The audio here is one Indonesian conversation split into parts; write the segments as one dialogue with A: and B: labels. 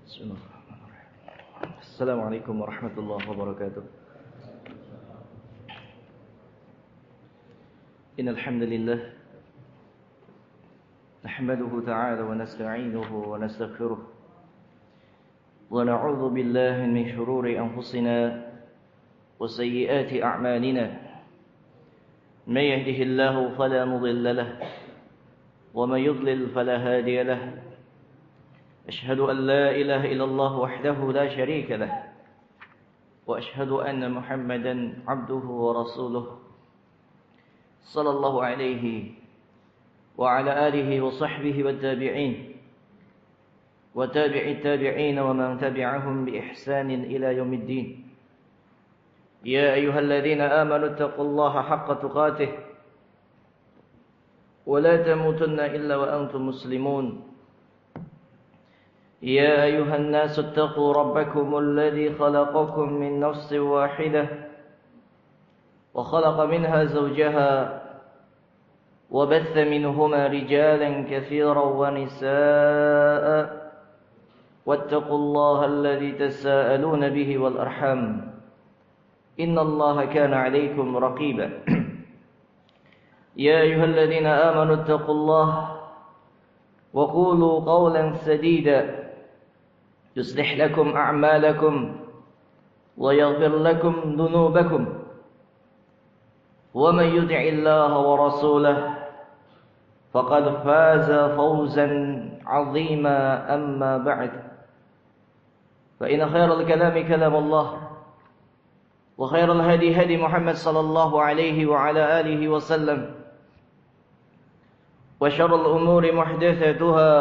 A: Bismillahirrahmanirrahim. Assalamualaikum warahmatullahi wabarakatuh. Innal hamdalillah nahmaduhu ta'ala wa nasta'inuhu wa nastaghfiruh wa na'udzu billahi min shururi anfusina wa sayyiati a'malina. May yahdihillahu fala mudilla lahu wa may yudlil fala hadiya lahu. أشهد أن لا إله إلا الله وحده لا شريك له وأشهد أن محمدا عبده ورسوله صلى الله عليه وعلى آله وصحبه والتابعين وتابع التابعين ومن تبعهم بإحسان إلى يوم الدين. يا أيها الذين آمنوا اتقوا الله حق تقاته ولا تموتن إلا وأنتم مسلمون. يا أيها الناس اتقوا ربكم الذي خلقكم من نفس واحدة وخلق منها زوجها وبث منهما رجالا كثيرا ونساء واتقوا الله الذي تساءلون به والأرحام إن الله كان عليكم رقيبا. يا أيها الذين آمنوا اتقوا الله وقولوا قولا سديدا يصلح لكم أعمالكم ويغفر لكم ذنوبكم ومن يطع الله ورسوله فقد فاز فوزا عظيما. أما بعد فإن خير الكلام كلام الله وخير الهدي هدي محمد صلى الله عليه وعلى آله وسلم وشر الأمور محدثاتها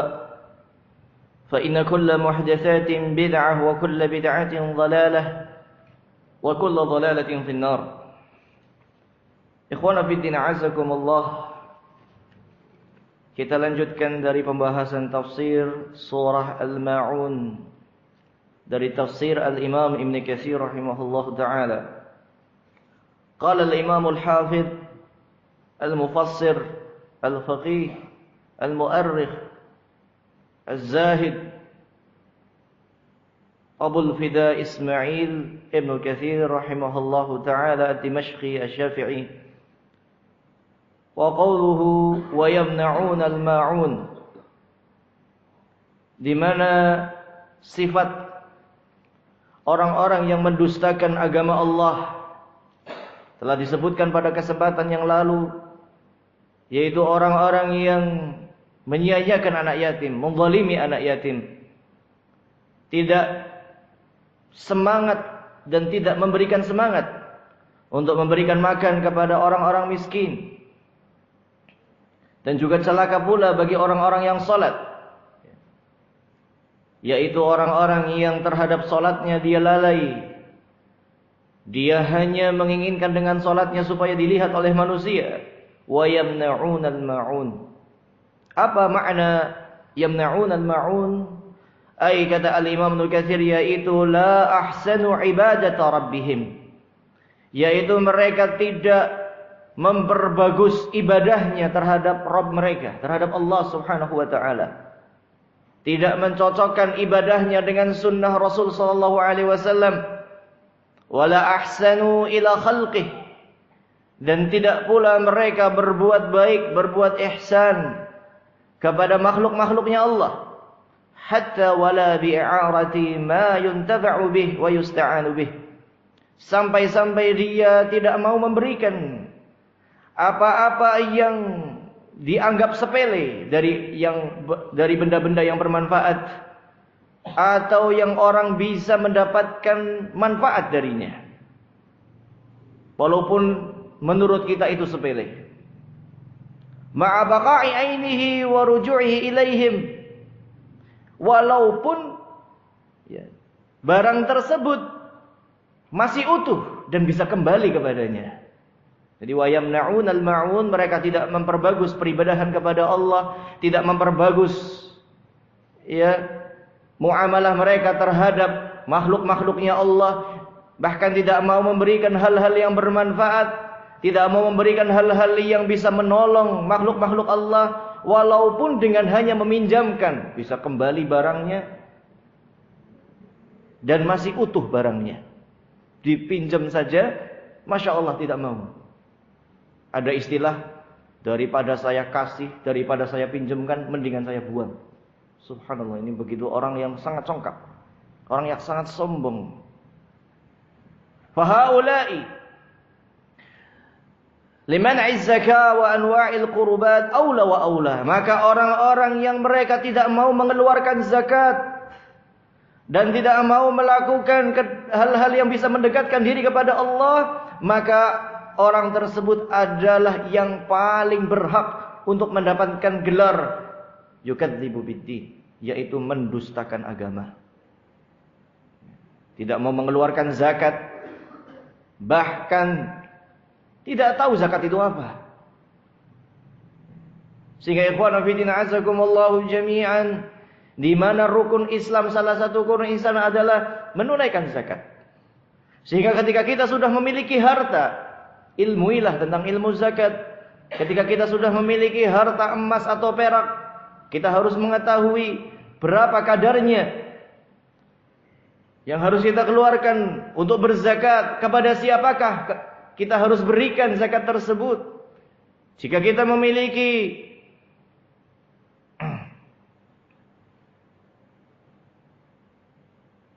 A: فإن كل محدثات بدعة وكل بدعة ضلالة وكل ضلالة في النار. Ikhwana fiddin azakumullah. Kita lanjutkan dari pembahasan tafsir surah Al-Ma'un dari tafsir Al-Imam Ibn Katsir rahimahullahu ta'ala. Qala al-Imam al-Hafidh al-Mufassir al-Faqih al-Mu'arrikh الزاهد أبو الفداء إسماعيل ابن كثير رحمه الله تعالى الدمشقي الشافعي. وقوله ويمنعون الماعون, di mana sifat orang-orang yang mendustakan agama Allah telah disebutkan pada kesempatan yang lalu, yaitu orang-orang yang menyia-nyiakan anak yatim, menzalimi anak yatim, tidak semangat dan tidak memberikan semangat untuk memberikan makan kepada orang-orang miskin, dan juga celaka pula bagi orang-orang yang salat, yaitu orang-orang yang terhadap salatnya dia lalai. Dia hanya menginginkan dengan salatnya supaya dilihat oleh manusia. Wa yamna'unal ma'un. Apa makna yamna'un al-ma'un? Ay, kata al-Imam Ibnu Katsir, yaitu la ahsanu ibadata rabbihim, yaitu mereka tidak memperbagus ibadahnya terhadap Rabb mereka, terhadap Allah Subhanahu wa taala. Tidak mencocokkan ibadahnya dengan sunnah Rasul sallallahu alaihi wasallam. Wala ahsanu ila khalqih, dan tidak pula mereka berbuat baik, berbuat ihsan kepada makhluk-makhluknya Allah, hatta wala bi'arati ma yuntafa'u bih wa yusta'anu bih, sampai-sampai dia tidak mau memberikan apa-apa yang dianggap sepele dari benda-benda yang bermanfaat atau yang orang bisa mendapatkan manfaat darinya, walaupun menurut kita itu sepele. Ma'a baqa'i ainihi wa ruju'ihi ilaihim, walaupun barang tersebut masih utuh dan bisa kembali kepadanya. Jadi wa yamna'unal ma'un, mereka tidak memperbagus peribadahan kepada Allah, tidak memperbagus muamalah mereka terhadap makhluk-makhluknya Allah, bahkan tidak mau memberikan hal-hal yang bermanfaat, tidak mau memberikan hal-hal yang bisa menolong makhluk-makhluk Allah, walaupun dengan hanya meminjamkan bisa kembali barangnya. dan masih utuh barangnya. Dipinjam saja, Masya Allah tidak mau. Ada istilah, daripada saya kasih, daripada saya pinjamkan, mendingan saya buang. Subhanallah, ini begitu orang yang sangat congkak. Orang yang sangat sombong. Fahaulai liman'iz zakah wa anwa'il qurbat aula wa aula. Maka orang-orang yang mereka tidak mau mengeluarkan zakat dan tidak mau melakukan hal-hal yang bisa mendekatkan diri kepada Allah, maka orang tersebut adalah yang paling berhak untuk mendapatkan gelar yukadzibu biddin, yaitu mendustakan agama. Tidak mau mengeluarkan zakat, bahkan tidak tahu zakat itu apa. Sehingga ikhwan fillah azakumullahu jami'an, di mana rukun Islam, salah satu rukun Islam adalah menunaikan zakat. Sehingga ketika kita sudah memiliki harta, ilmuilah tentang ilmu zakat. Ketika kita sudah memiliki harta emas atau perak, kita harus mengetahui berapa kadarnya yang harus kita keluarkan untuk berzakat, kepada siapakah kita harus berikan zakat tersebut. Jika kita memiliki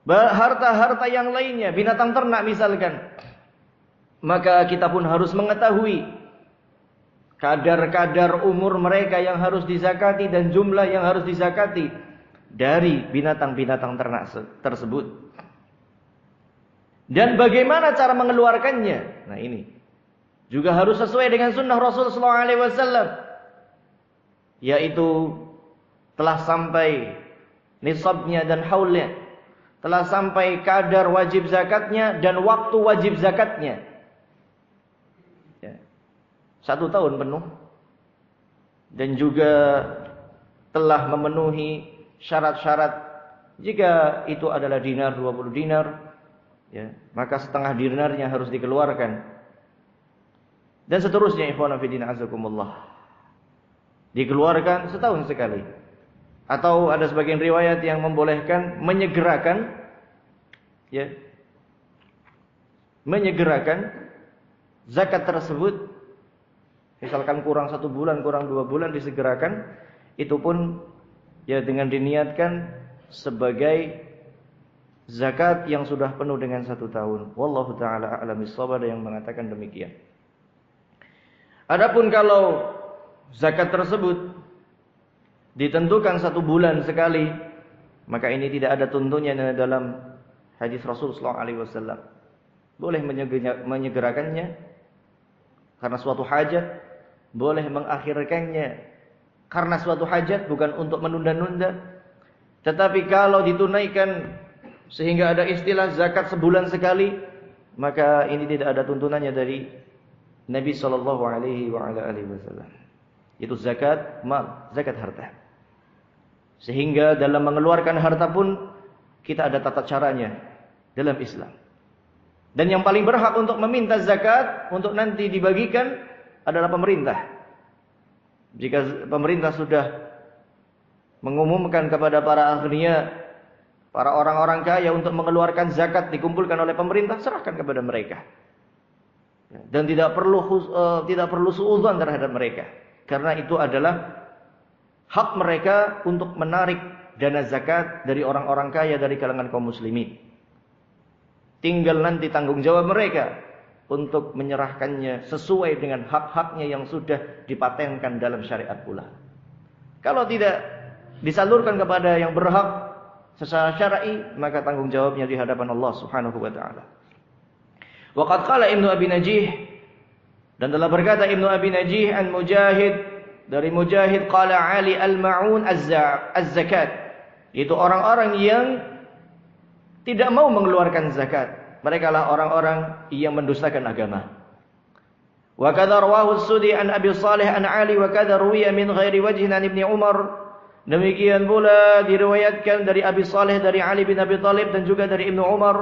A: harta-harta yang lainnya, binatang ternak misalkan, maka kita pun harus mengetahui kadar-kadar umur mereka yang harus dizakati dan jumlah yang harus dizakati dari binatang-binatang ternak tersebut. Dan bagaimana cara mengeluarkannya? Nah, ini juga harus sesuai dengan sunnah Rasul sallallahu alaihi wasallam, yaitu telah sampai nisabnya dan haulnya, telah sampai kadar wajib zakatnya dan waktu wajib zakatnya. 1 tahun penuh. Dan juga telah memenuhi syarat-syarat. Jika itu adalah dinar, 20 dinar, ya, maka setengah dinarnya harus dikeluarkan. Dan seterusnya, ikhwan fillah azakumullah. Dikeluarkan setahun sekali. Atau ada sebagian riwayat yang membolehkan menyegerakan, ya, menyegerakan zakat tersebut. Misalkan kurang 1 bulan, kurang 2 bulan disegerakan, itu pun ya dengan diniatkan sebagai zakat yang sudah penuh dengan 1 tahun. Wallahu taala a'lam bissawab, ada yang mengatakan demikian. Adapun kalau zakat tersebut ditentukan 1 bulan sekali, maka ini tidak ada tuntunnya dalam hadis Rasul sallallahu alaihi wasallam. Boleh menyegerakannya karena suatu hajat, boleh mengakhirkannya karena suatu hajat, bukan untuk menunda-nunda. Tetapi kalau ditunaikan sehingga ada istilah zakat sebulan sekali, maka ini tidak ada tuntunannya dari Nabi sallallahu alaihi wasallam. Itu zakat mal, zakat harta. Sehingga dalam mengeluarkan harta pun kita ada tata caranya dalam Islam. Dan yang paling berhak untuk meminta zakat untuk nanti dibagikan adalah pemerintah. Jika pemerintah sudah mengumumkan kepada para aghnia, para orang-orang kaya untuk mengeluarkan zakat dikumpulkan oleh pemerintah, serahkan kepada mereka. Dan tidak perlu suudzon terhadap mereka, karena itu adalah hak mereka untuk menarik dana zakat dari orang-orang kaya dari kalangan kaum muslimin. Tinggal nanti tanggung jawab mereka untuk menyerahkannya sesuai dengan hak-haknya yang sudah dipatenkan dalam syariat pula. Kalau tidak disalurkan kepada yang berhak secara syar'i, maka tanggung jawabnya di hadapan Allah Subhanahu wa taala. Waqad qala Ibnu Abi Najih, dan telah berkata Ibnu Abi Najih an Mujahid, dari Mujahid, qala Ali al-ma'un az-zakat, itu orang-orang yang tidak mau mengeluarkan zakat. Mereka lah orang-orang yang mendustakan agama. Wa kadza rawahu as-Sudi an Abi Shalih an Ali wa kadza ruwiya min ghairi wajhin an Ibnu Umar. Demikian pula diriwayatkan dari Abi Shalih dari Ali bin Abi Thalib dan juga dari Ibnu Umar.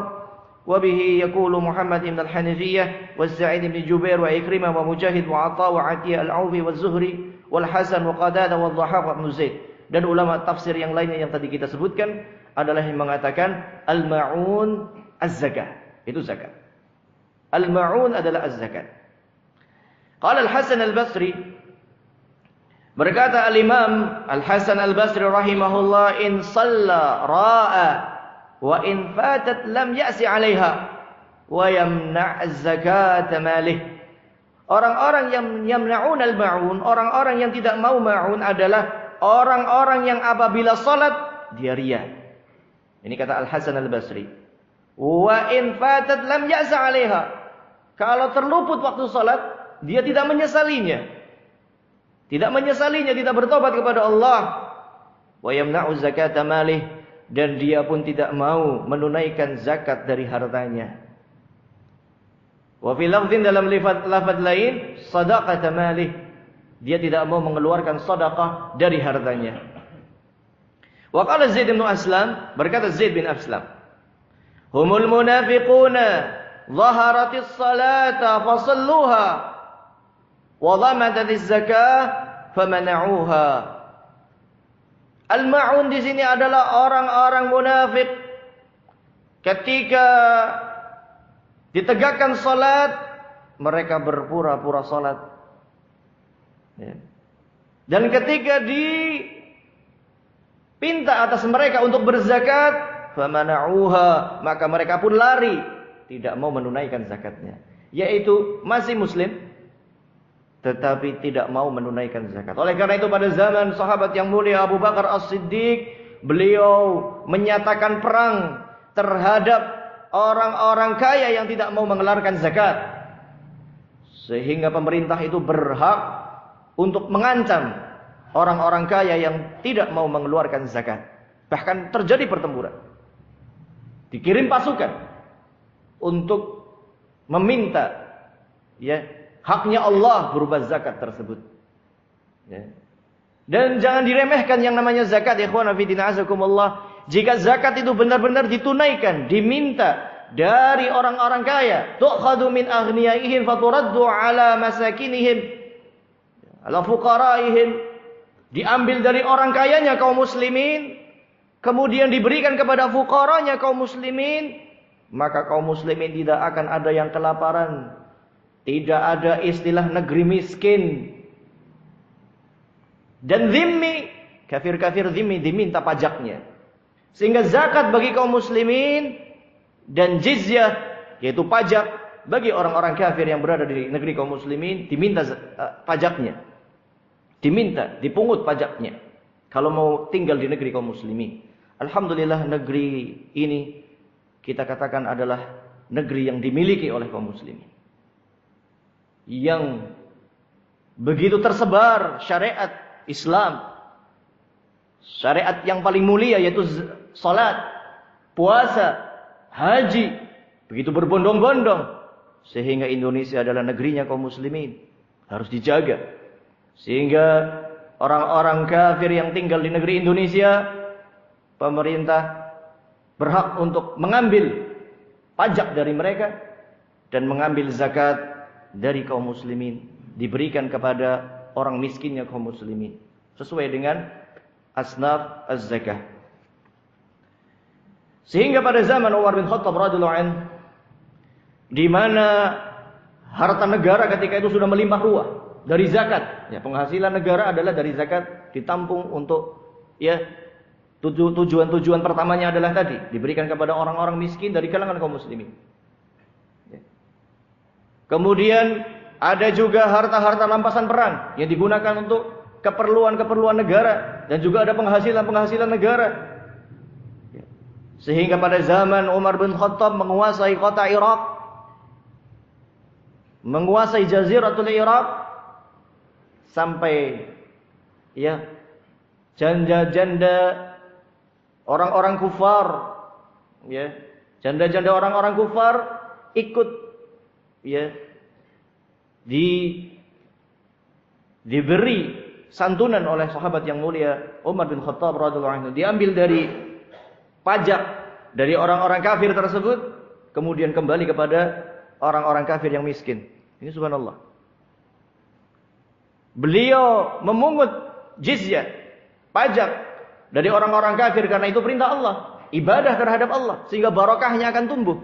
A: Wa bihi yaqulu Muhammad ibn al-Hanifiyah wa Sa'id ibn Jubair wa Ikrimah wa Mujahid wa Atha wa Atiyah al-Aufi wa Zuhri wal Hasan wa Qatadah wa Dhahhak wa Ibn Zaid. Dan ulama tafsir yang lainnya yang tadi kita sebutkan adalah yang mengatakan al-ma'un az-zakah. Itu zakat. Al-ma'un adalah az-zakat. Qala Al-Hasan Al-Basri, berkata Al-Imam Al-Hasan Al-Basri rahimahullah, in salla ra'a wa in fatat lam ya'si 'alaiha wa yamna' az-zakata malih. Orang-orang yang yamna'un al-ma'un, orang-orang yang tidak mau ma'un adalah orang-orang yang apabila salat dia riya. Ini kata Al-Hasan Al-Basri. Wa in fatat lam ya'sa 'alaiha. Kalau terluput waktu salat, dia tidak menyesalinya. Tidak menyesalinya, tidak bertobat kepada Allah. Wa yamna'u zakata malih, dan dia pun tidak mau menunaikan zakat dari hartanya. Wa fi lafdhin, dalam lafaz lain, sadaqata malih, dia tidak mau mengeluarkan sedekah dari hartanya. Wa qala Zaid bin Aslam, berkata Zaid bin Aslam, humul munafiquna dhaharatis salata fasalluha wa dhamatatis zakah famana'uha. Al-ma'un di sini adalah orang-orang munafik. Ketika ditegakkan salat, mereka berpura-pura salat. Dan ketika dipinta atas mereka untuk berzakat, famana'uha, maka mereka pun lari, tidak mau menunaikan zakatnya. Yaitu masih muslim, tetapi tidak mau menunaikan zakat. Oleh karena itu pada zaman sahabat yang mulia Abu Bakar As-Siddiq, beliau menyatakan perang terhadap orang-orang kaya yang tidak mau mengeluarkan zakat. Sehingga pemerintah itu berhak untuk mengancam orang-orang kaya yang tidak mau mengeluarkan zakat. Bahkan terjadi pertempuran. Dikirim pasukan untuk meminta haknya Allah berupa zakat tersebut. Dan jangan diremehkan yang namanya zakat, ikhwan fillah azakumullah. Jika zakat itu benar-benar ditunaikan, diminta dari orang-orang kaya, tu'khadhu min aghniyaihim faturaddu ala masakinihim, ala fuqaraihim, diambil dari orang kayanya kaum muslimin, kemudian diberikan kepada fuqaranya kaum muslimin, maka kaum muslimin tidak akan ada yang kelaparan. Tidak ada istilah negeri miskin. Dan zimmi, kafir-kafir zimmi diminta pajaknya. Sehingga zakat bagi kaum muslimin dan jizyah, yaitu pajak bagi orang-orang kafir yang berada di negeri kaum muslimin, diminta pajaknya. Diminta, dipungut pajaknya. Kalau mau tinggal di negeri kaum muslimin. Alhamdulillah negeri ini kita katakan adalah negeri yang dimiliki oleh kaum muslimin. Yang begitu tersebar syariat Islam, syariat yang paling mulia yaitu salat, puasa, haji, begitu berbondong-bondong, sehingga Indonesia adalah negerinya kaum muslimin, harus dijaga. Sehingga orang-orang kafir yang tinggal di negeri Indonesia, pemerintah berhak untuk mengambil pajak dari mereka dan mengambil zakat dari kaum muslimin, diberikan kepada orang miskinnya kaum muslimin sesuai dengan asnaf az-zakah. Sehingga pada zaman Umar bin Khattab radhiyallahu anhu, di mana harta negara ketika itu sudah melimpah ruah dari zakat, penghasilan negara adalah dari zakat, ditampung untuk tujuan-tujuan pertamanya adalah tadi diberikan kepada orang-orang miskin dari kalangan kaum muslimin. Kemudian ada juga harta-harta rampasan perang yang digunakan untuk keperluan-keperluan negara, dan juga ada penghasilan-penghasilan negara. Sehingga pada zaman Umar bin Khattab menguasai kota Irak, menguasai Jaziratul Irak, sampai janda-janda orang-orang kufar, janda-janda orang-orang kufar ikut diberi santunan oleh sahabat yang mulia Umar bin Khattab radhiyallahu anhu, diambil dari pajak dari orang-orang kafir tersebut, kemudian kembali kepada orang-orang kafir yang miskin. Ini subhanallah. Beliau memungut jizyah, pajak dari orang-orang kafir karena itu perintah Allah, ibadah terhadap Allah sehingga barokahnya akan tumbuh.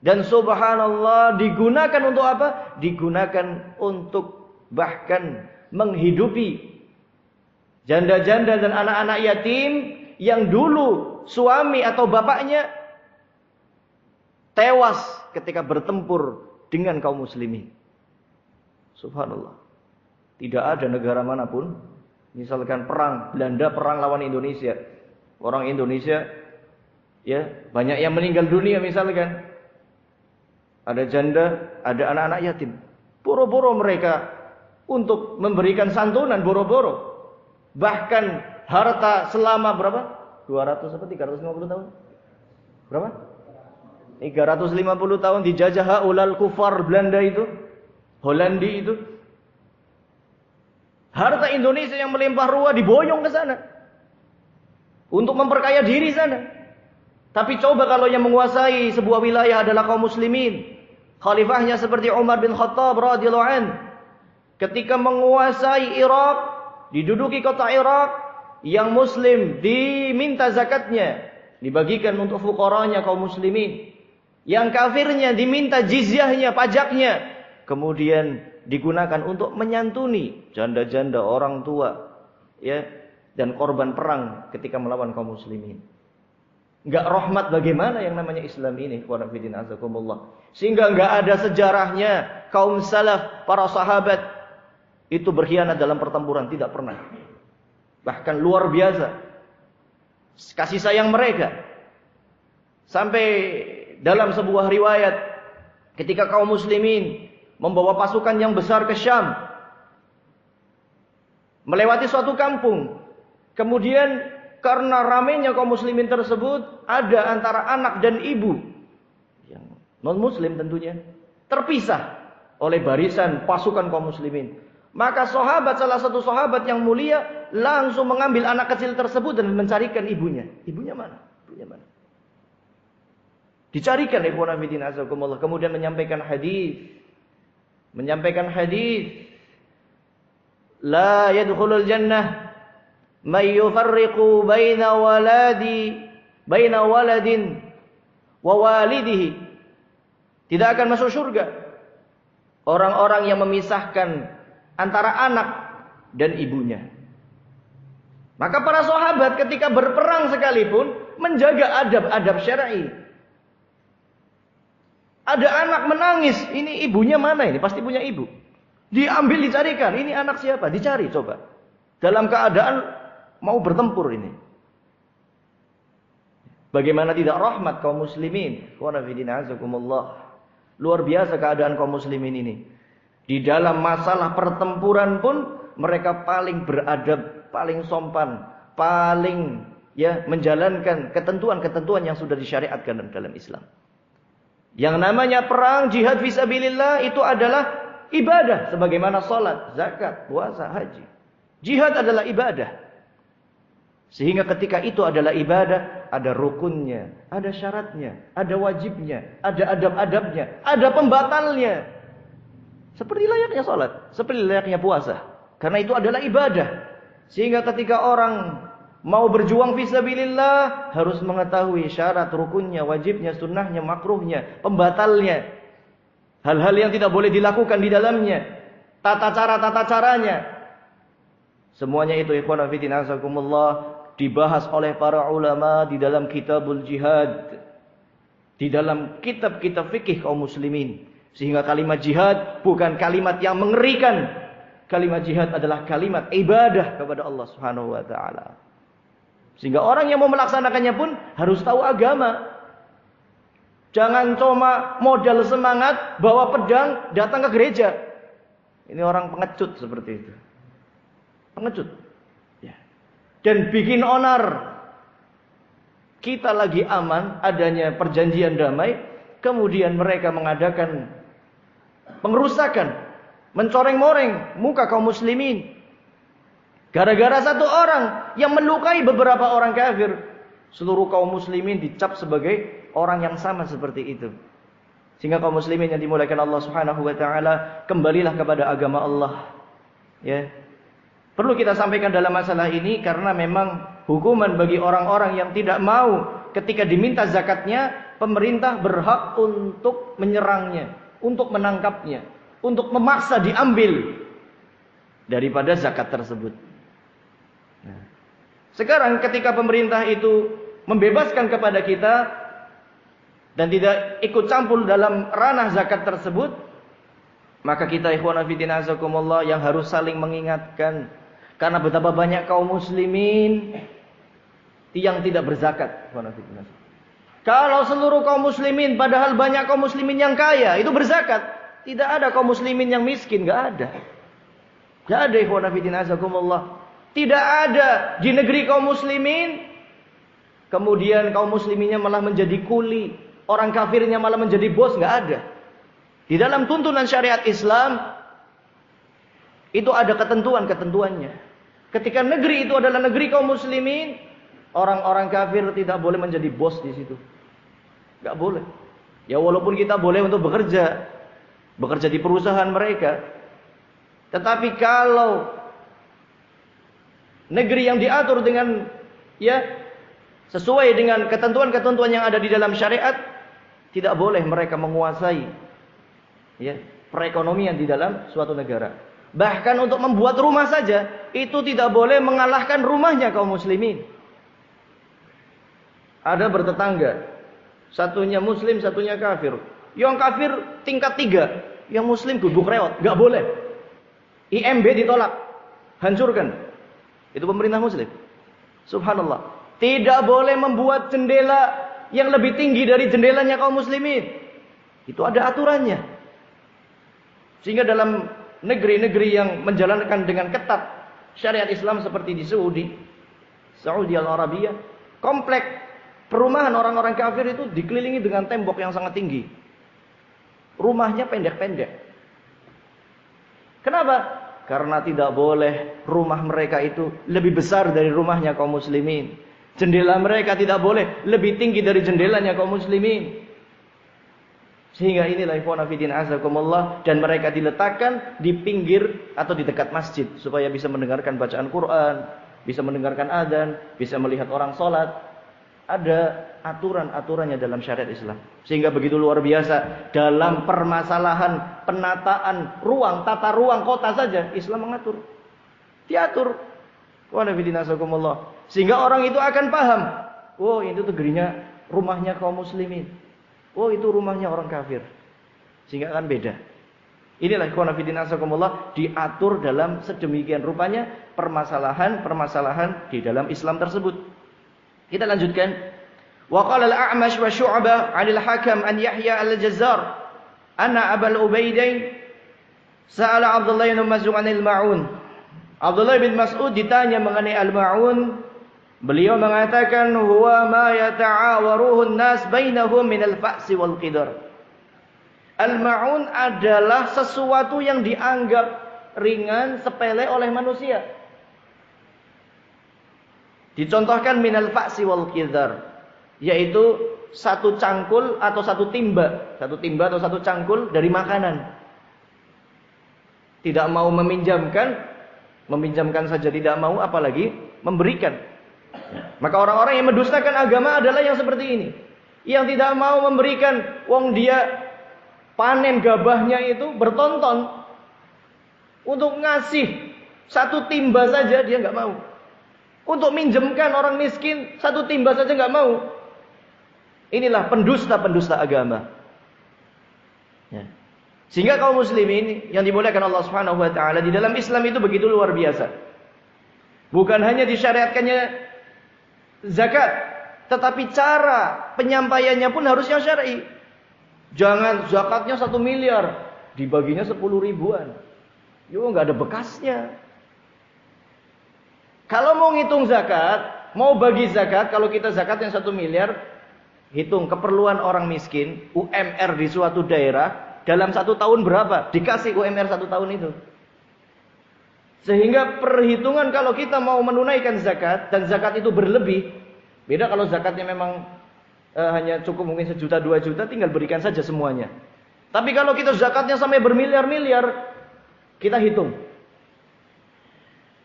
A: Dan subhanallah digunakan untuk apa? Digunakan untuk bahkan menghidupi janda-janda dan anak-anak yatim yang dulu suami atau bapaknya tewas ketika bertempur dengan kaum muslimin. Subhanallah. Tidak ada negara manapun, misalkan perang Belanda perang lawan Indonesia, orang Indonesia ya banyak yang meninggal dunia misalkan, ada janda, ada anak-anak yatim, boro-boro mereka untuk memberikan santunan, boro-boro. Bahkan harta selama berapa? 200 apa 350 tahun? Berapa? 350 tahun dijajah haulal kufar Belanda itu, Holandi itu. Harta Indonesia yang melimpah ruah diboyong ke sana untuk memperkaya diri sana. Tapi coba kalau yang menguasai sebuah wilayah adalah kaum muslimin, khalifahnya seperti Umar bin Khattab radhiyallahu an, ketika menguasai Irak, diduduki kota Irak, yang muslim diminta zakatnya, dibagikan untuk fuqaranya kaum muslimin. Yang kafirnya diminta jizyahnya, pajaknya, kemudian digunakan untuk menyantuni janda-janda, orang tua, ya, dan korban perang ketika melawan kaum muslimin. Enggak rahmat bagaimana yang namanya Islam ini, ikhwan fillah azakumullah. Sehingga enggak ada sejarahnya kaum salaf, para sahabat itu berkhianat dalam pertempuran, tidak pernah. Bahkan luar biasa kasih sayang mereka. Sampai dalam sebuah riwayat ketika kaum muslimin membawa pasukan yang besar ke Syam, melewati suatu kampung, kemudian karena ramainya kaum muslimin tersebut, ada antara anak dan ibu yang non muslim tentunya terpisah oleh barisan pasukan kaum muslimin. Maka salah satu sahabat yang mulia langsung mengambil anak kecil tersebut dan mencarikan ibunya. Ibunya mana? Ibunya mana? Dicarikan ikhwan fillah azakumullah, kemudian menyampaikan hadis. La yadkhulul jannah may yufarriqu baina waladin wa walidihi. Tidak akan masuk surga orang-orang yang memisahkan antara anak dan ibunya. Maka para sahabat ketika berperang sekalipun menjaga adab-adab syar'i. Ada anak menangis, ini ibunya mana ini? Pasti punya ibu. Diambil, dicarikan, ini anak siapa? Dicari coba. Dalam keadaan mau bertempur ini. Bagaimana tidak rahmat kaum muslimin? Luar biasa keadaan kaum muslimin ini. Di dalam masalah pertempuran pun mereka paling beradab, paling sopan, paling ya menjalankan ketentuan-ketentuan yang sudah disyariatkan dalam Islam. Yang namanya perang jihad fisabilillah itu adalah ibadah sebagaimana salat, zakat, puasa, haji. Jihad adalah ibadah. Sehingga ketika itu adalah ibadah, ada rukunnya, ada syaratnya, ada wajibnya, ada adab-adabnya, ada pembatalnya. Seperti layaknya salat, seperti layaknya puasa. Karena itu adalah ibadah. Sehingga ketika orang mau berjuang fisabilillah harus mengetahui syarat, rukunnya, wajibnya, sunnahnya, makruhnya, pembatalnya. Hal-hal yang tidak boleh dilakukan di dalamnya. Tata caranya. Semuanya itu ikhwan fillah azakumullah dibahas oleh para ulama di dalam kitabul jihad. Di dalam kitab-kitab fikih kaum muslimin. Sehingga kalimat jihad bukan kalimat yang mengerikan. Kalimat jihad adalah kalimat ibadah kepada Allah Subhanahu wa taala. Sehingga orang yang mau melaksanakannya pun harus tahu agama. Jangan cuma modal semangat, bawa pedang, datang ke gereja. Ini orang pengecut seperti itu. Pengecut. Ya. Dan bikin onar. Kita lagi aman, adanya perjanjian damai. Kemudian mereka mengadakan pengerusakan. Mencoreng-moreng muka kaum muslimin. Gara-gara satu orang yang melukai beberapa orang kafir, seluruh kaum muslimin dicap sebagai orang yang sama seperti itu. Sehingga kaum muslimin yang dimuliakan Allah Subhanahu wa taala, kembalilah kepada agama Allah. Ya. perlu kita sampaikan dalam masalah ini karena memang hukuman bagi orang-orang yang tidak mau ketika diminta zakatnya, pemerintah berhak untuk menyerangnya, untuk menangkapnya, untuk memaksa diambil daripada zakat tersebut. Nah, sekarang ketika pemerintah itu membebaskan kepada kita dan tidak ikut campur dalam ranah zakat tersebut, maka kita ikhwana fillah azakumullah yang harus saling mengingatkan. Karena betapa banyak kaum muslimin yang tidak berzakat. Kalau seluruh kaum muslimin, padahal banyak kaum muslimin yang kaya, itu berzakat. Tidak ada kaum muslimin yang miskin, nggak ada. Nggak ada ikhwan fillah azakumullah. Tidak ada di negeri kaum muslimin, kemudian kaum musliminnya malah menjadi kuli, orang kafirnya malah menjadi bos, nggak ada. Di dalam tuntunan syariat Islam itu ada ketentuan-ketentuannya. Ketika negeri itu adalah negeri kaum muslimin, orang-orang kafir tidak boleh menjadi bos di situ. Enggak boleh. Ya walaupun kita boleh untuk bekerja di perusahaan mereka. Tetapi kalau negeri yang diatur dengan sesuai dengan ketentuan-ketentuan yang ada di dalam syariat, tidak boleh mereka menguasai perekonomian di dalam suatu negara. Bahkan untuk membuat rumah saja, itu tidak boleh mengalahkan rumahnya kaum muslimin. Ada bertetangga, satunya muslim, satunya kafir. Yang kafir tingkat 3, yang muslim duduk reot, gak boleh. IMB ditolak, hancurkan. Itu pemerintah muslim. Subhanallah. Tidak boleh membuat jendela yang lebih tinggi dari jendelanya kaum muslimin. Itu ada aturannya. Sehingga dalam negeri-negeri yang menjalankan dengan ketat syariat Islam seperti di Saudi Al-Arabia, komplek perumahan orang-orang kafir itu dikelilingi dengan tembok yang sangat tinggi. Rumahnya pendek-pendek. Kenapa? Karena tidak boleh rumah mereka itu lebih besar dari rumahnya kaum muslimin. Jendela mereka tidak boleh lebih tinggi dari jendelanya kaum muslimin. Sehingga inilah ikhwan fillah azakumullah, dan mereka diletakkan di pinggir atau di dekat masjid supaya bisa mendengarkan bacaan Quran, bisa mendengarkan adzan, bisa melihat orang sholat. Ada aturan-aturannya dalam syariat Islam. Sehingga begitu luar biasa dalam permasalahan penataan ruang, tata ruang kota saja Islam mengatur. Diatur. Ikhwan fillah azakumullah. Sehingga orang itu akan paham, oh itu negerinya, rumahnya kaum muslimin. Oh itu rumahnya orang kafir. Sehingga akan beda. Inilah ikhwan fillah azakumullah, diatur dalam sedemikian rupanya permasalahan-permasalahan di dalam Islam tersebut. Kita lanjutkan. Wa qala al-A'mash wa Syu'bah 'anil Hakam an Yahya al-Jazzar anna Abul Ubaidain sa'ala Abdullah bin Mas'ud 'anil ma'un. Abdullah bin Mas'ud ditanya mengenai al-ma'un. Beliau mengatakan huwa ma yata'awaruhu an-nas bainahum min al-fa'si wal qidar. Al-ma'un adalah sesuatu yang dianggap ringan, sepele oleh manusia. Dicontohkan min al-fa'si wal qidar, yaitu satu cangkul atau satu timba atau satu cangkul dari makanan. Tidak mau meminjamkan saja tidak mau, apalagi memberikan. Maka orang-orang yang mendustakan agama adalah yang seperti ini. Yang tidak mau memberikan, wong dia panen gabahnya itu bertonton. Untuk ngasih satu timba saja dia nggak mau. Untuk minjemkan orang miskin satu timba saja nggak mau. Inilah pendusta-pendusta agama. Ya. Sehingga kaum muslimin yang dimuliakan Allah Subhanahu wa taala, di dalam Islam itu begitu luar biasa. Bukan hanya disyariatkannya zakat, tetapi cara penyampaiannya pun harus yang syar'i. Jangan zakatnya 1 miliar, dibaginya 10 ribuan. Yo nggak ada bekasnya. Kalau mau ngitung zakat, mau bagi zakat, kalau kita zakat yang 1 miliar, hitung keperluan orang miskin, UMR di suatu daerah, dalam 1 tahun berapa? Dikasih UMR 1 tahun itu. Sehingga perhitungan kalau kita mau menunaikan zakat, dan zakat itu berlebih, beda kalau zakatnya memang hanya cukup mungkin 1 juta, 2 juta, tinggal berikan saja semuanya. Tapi kalau kita zakatnya sampai bermiliar-miliar, kita hitung.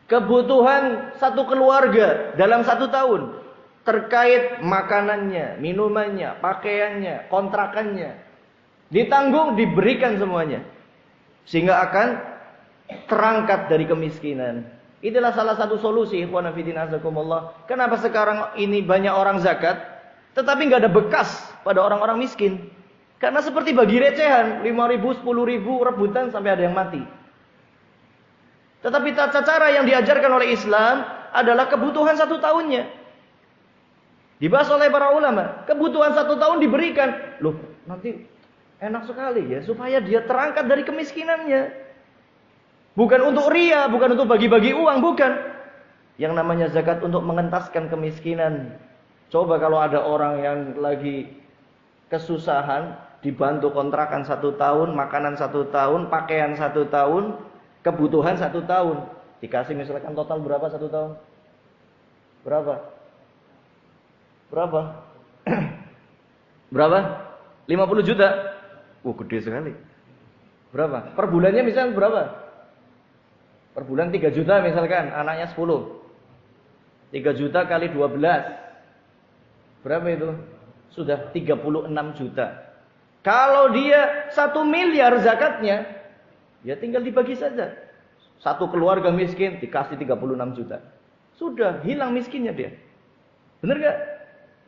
A: kebutuhan satu keluarga dalam 1 tahun. Terkait makanannya, minumannya, pakaiannya, kontrakannya. Ditanggung, diberikan semuanya. Sehingga akan terangkat dari kemiskinan. Itulah salah satu solusi, ikhwan fillah azakumullah. Kenapa sekarang ini banyak orang zakat, tetapi nggak ada bekas pada orang-orang miskin? Karena seperti bagi recehan, 5.000, 10.000 rebutan sampai ada yang mati. Tetapi tata cara yang diajarkan oleh Islam adalah kebutuhan 1 tahunnya. Dibahas oleh para ulama, kebutuhan 1 tahun diberikan. Loh, nanti enak sekali ya, supaya dia terangkat dari kemiskinannya. Bukan untuk ria, bukan untuk bagi-bagi uang, bukan. Yang namanya zakat untuk mengentaskan kemiskinan. Coba kalau ada orang yang lagi kesusahan, dibantu kontrakan 1 tahun, makanan 1 tahun, pakaian 1 tahun, kebutuhan 1 tahun. Dikasih misalkan total berapa 1 tahun? Berapa? Berapa? 50 juta. Gede sekali. Berapa? Per bulannya misalkan berapa? Per bulan 3 juta misalkan, anaknya 10. 3 juta kali 12. Berapa itu? Sudah 36 juta. Kalau dia 1 miliar zakatnya, ya tinggal dibagi saja. Satu keluarga miskin dikasih 36 juta. Sudah hilang miskinnya dia. Benar gak?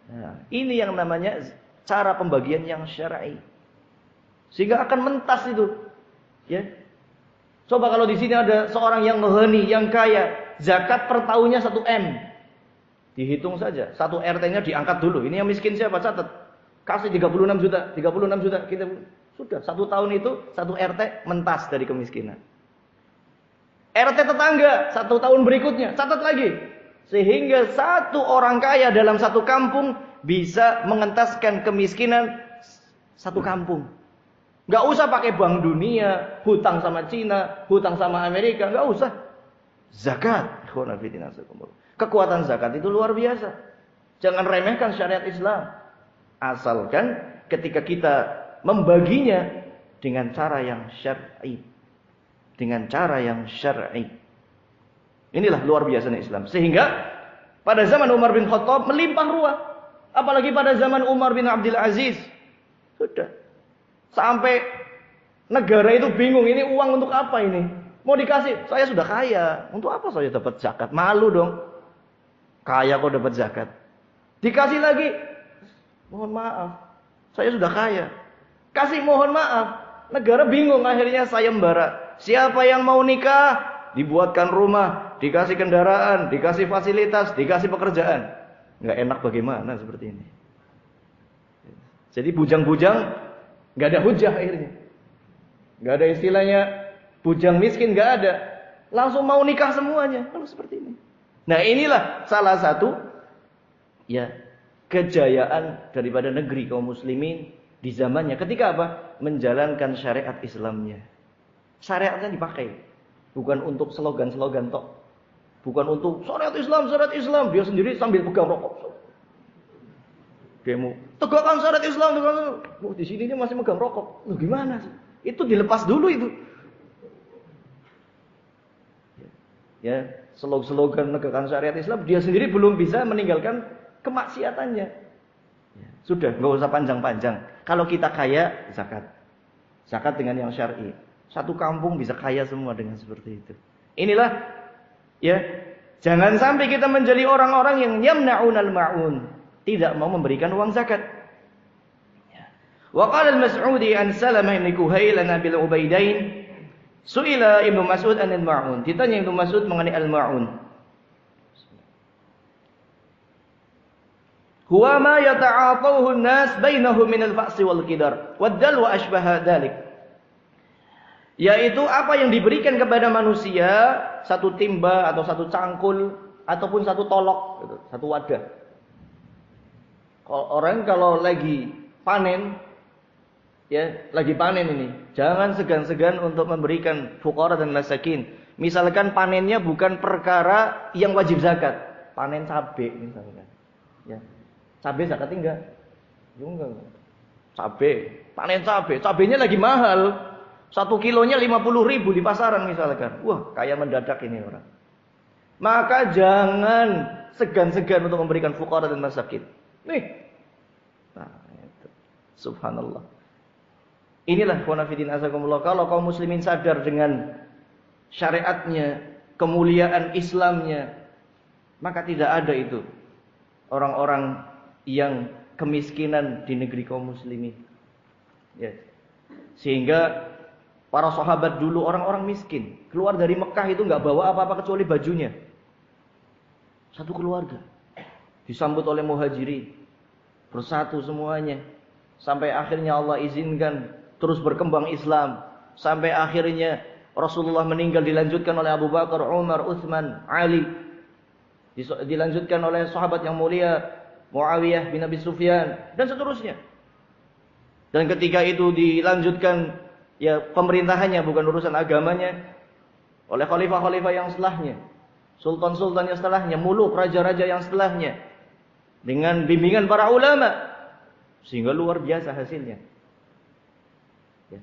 A: Nah, ini yang namanya cara pembagian yang syar'i. Sehingga akan mentas itu. Ya. Coba kalau di sini ada seorang yang ghani, yang kaya, zakat per tahunnya 1 M. Dihitung saja, 1 RT-nya diangkat dulu. Ini yang miskin siapa? Catat. Kasih 36 juta, 36 juta. Kita sudah 1 tahun itu 1 RT mentas dari kemiskinan. RT tetangga 1 tahun berikutnya, catat lagi. Sehingga 1 orang kaya dalam 1 kampung bisa mengentaskan kemiskinan 1 kampung. Gak usah pakai Bank Dunia, hutang sama Cina, hutang sama Amerika, gak usah. Zakat. Kekuatan zakat itu luar biasa. Jangan remehkan syariat Islam. Asalkan ketika kita membaginya dengan cara yang syar'i. Dengan cara yang syar'i. Inilah luar biasanya Islam. Sehingga pada zaman Umar bin Khattab melimpah ruah. Apalagi pada zaman Umar bin Abdul Aziz. Sudah. Sampai negara itu bingung. Ini uang untuk apa ini? Mau dikasih. Saya sudah kaya. Untuk apa saya dapat zakat? Malu dong. Kaya kok dapat zakat. Dikasih lagi. Mohon maaf. Saya sudah kaya. Kasih mohon maaf. Negara bingung. Akhirnya sayembara. Siapa yang mau nikah? Dibuatkan rumah, dikasih kendaraan, dikasih fasilitas, dikasih pekerjaan. Nggak enak bagaimana seperti ini. Jadi bujang-bujang nggak ada hujah akhirnya. Nggak ada istilahnya bujang miskin, nggak ada. Langsung mau nikah semuanya. Lalu seperti ini. Nah inilah salah satu ya kejayaan daripada negeri kaum muslimin di zamannya. Ketika apa? Menjalankan syariat Islamnya. Syariatnya dipakai. Bukan untuk slogan-slogan tok. Bukan untuk syariat Islam, syariat Islam. Dia sendiri sambil pegang rokok. Demo. Tegakkan syariat Islam. Oh, di sini dia masih megang rokok. Loh, gimana sih? Itu dilepas dulu itu. Ya, slogan menegakkan syariat Islam. Dia sendiri belum bisa meninggalkan kemaksiatannya. Ya, sudah, nggak usah panjang-panjang. Kalau kita kaya, zakat. Zakat dengan yang syar'i. 1 kampung bisa kaya semua dengan seperti itu. Inilah ya, jangan sampai kita menjadi orang-orang yang yamna'unal ma'un, tidak mau memberikan uang zakat. Ya. Wa qala al-Mas'udi an Salamah bin Kuhail an Abil Ubaidain, su'ila Ibnu Mas'ud anil ma'un. Ditanya Ibnu Mas'ud mengenai al-ma'un. Huwa ma yata'atahu an-nas bainahum min al-fa'si wal qidar wad-dal wa ashbaha dzalik. Yaitu apa yang diberikan kepada manusia, 1 timba atau 1 cangkul ataupun 1 tolok, gitu, 1 wadah. Orang kalau lagi panen, ya lagi panen ini, jangan segan-segan untuk memberikan fuqara dan masakin. Misalkan panennya bukan perkara yang wajib zakat, panen cabai misalkan, ya cabai zakat enggak, enggak, cabai, panen cabai, cabainya lagi mahal. 1 kilonya 50.000 di pasaran misalkan. Wah, kaya mendadak ini orang. maka jangan segan-segan untuk memberikan fuqara dan masakin. Nih. Nah, itu. Subhanallah. Inilah khonafidin azakumullah. Kalau kaum muslimin sadar dengan syariatnya, kemuliaan Islamnya, maka tidak ada itu orang-orang yang kemiskinan di negeri kaum muslimin. Ya. Sehingga para sahabat dulu orang-orang miskin, keluar dari Mekah itu nggak bawa apa-apa kecuali bajunya. Satu keluarga disambut oleh muhajirin, bersatu semuanya, sampai akhirnya Allah izinkan terus berkembang Islam, sampai akhirnya Rasulullah meninggal dilanjutkan oleh Abu Bakar, Umar, Utsman, Ali, dilanjutkan oleh sahabat yang mulia Muawiyah bin Abi Sufyan dan seterusnya. Dan ketika itu dilanjutkan ya pemerintahannya, bukan urusan agamanya, oleh khalifah-khalifah yang setelahnya, sultan-sultan yang setelahnya, muluk, raja-raja yang setelahnya, dengan bimbingan para ulama, sehingga luar biasa hasilnya. Ya.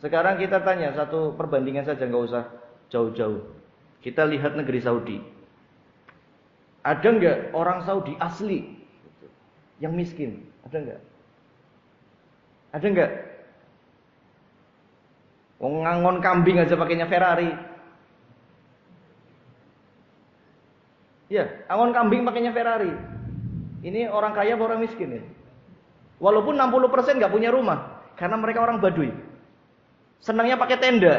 A: Sekarang kita tanya satu perbandingan saja, nggak usah jauh-jauh. Kita lihat negeri Saudi. Ada nggak orang Saudi asli yang miskin? Ada nggak? Ada nggak? Ngangon kambing aja pakainya Ferrari. Ya, angon kambing pakainya Ferrari. Ini orang kaya atau orang miskin ya? Walaupun 60% nggak punya rumah, karena mereka orang Baduy. Senangnya pakai tenda.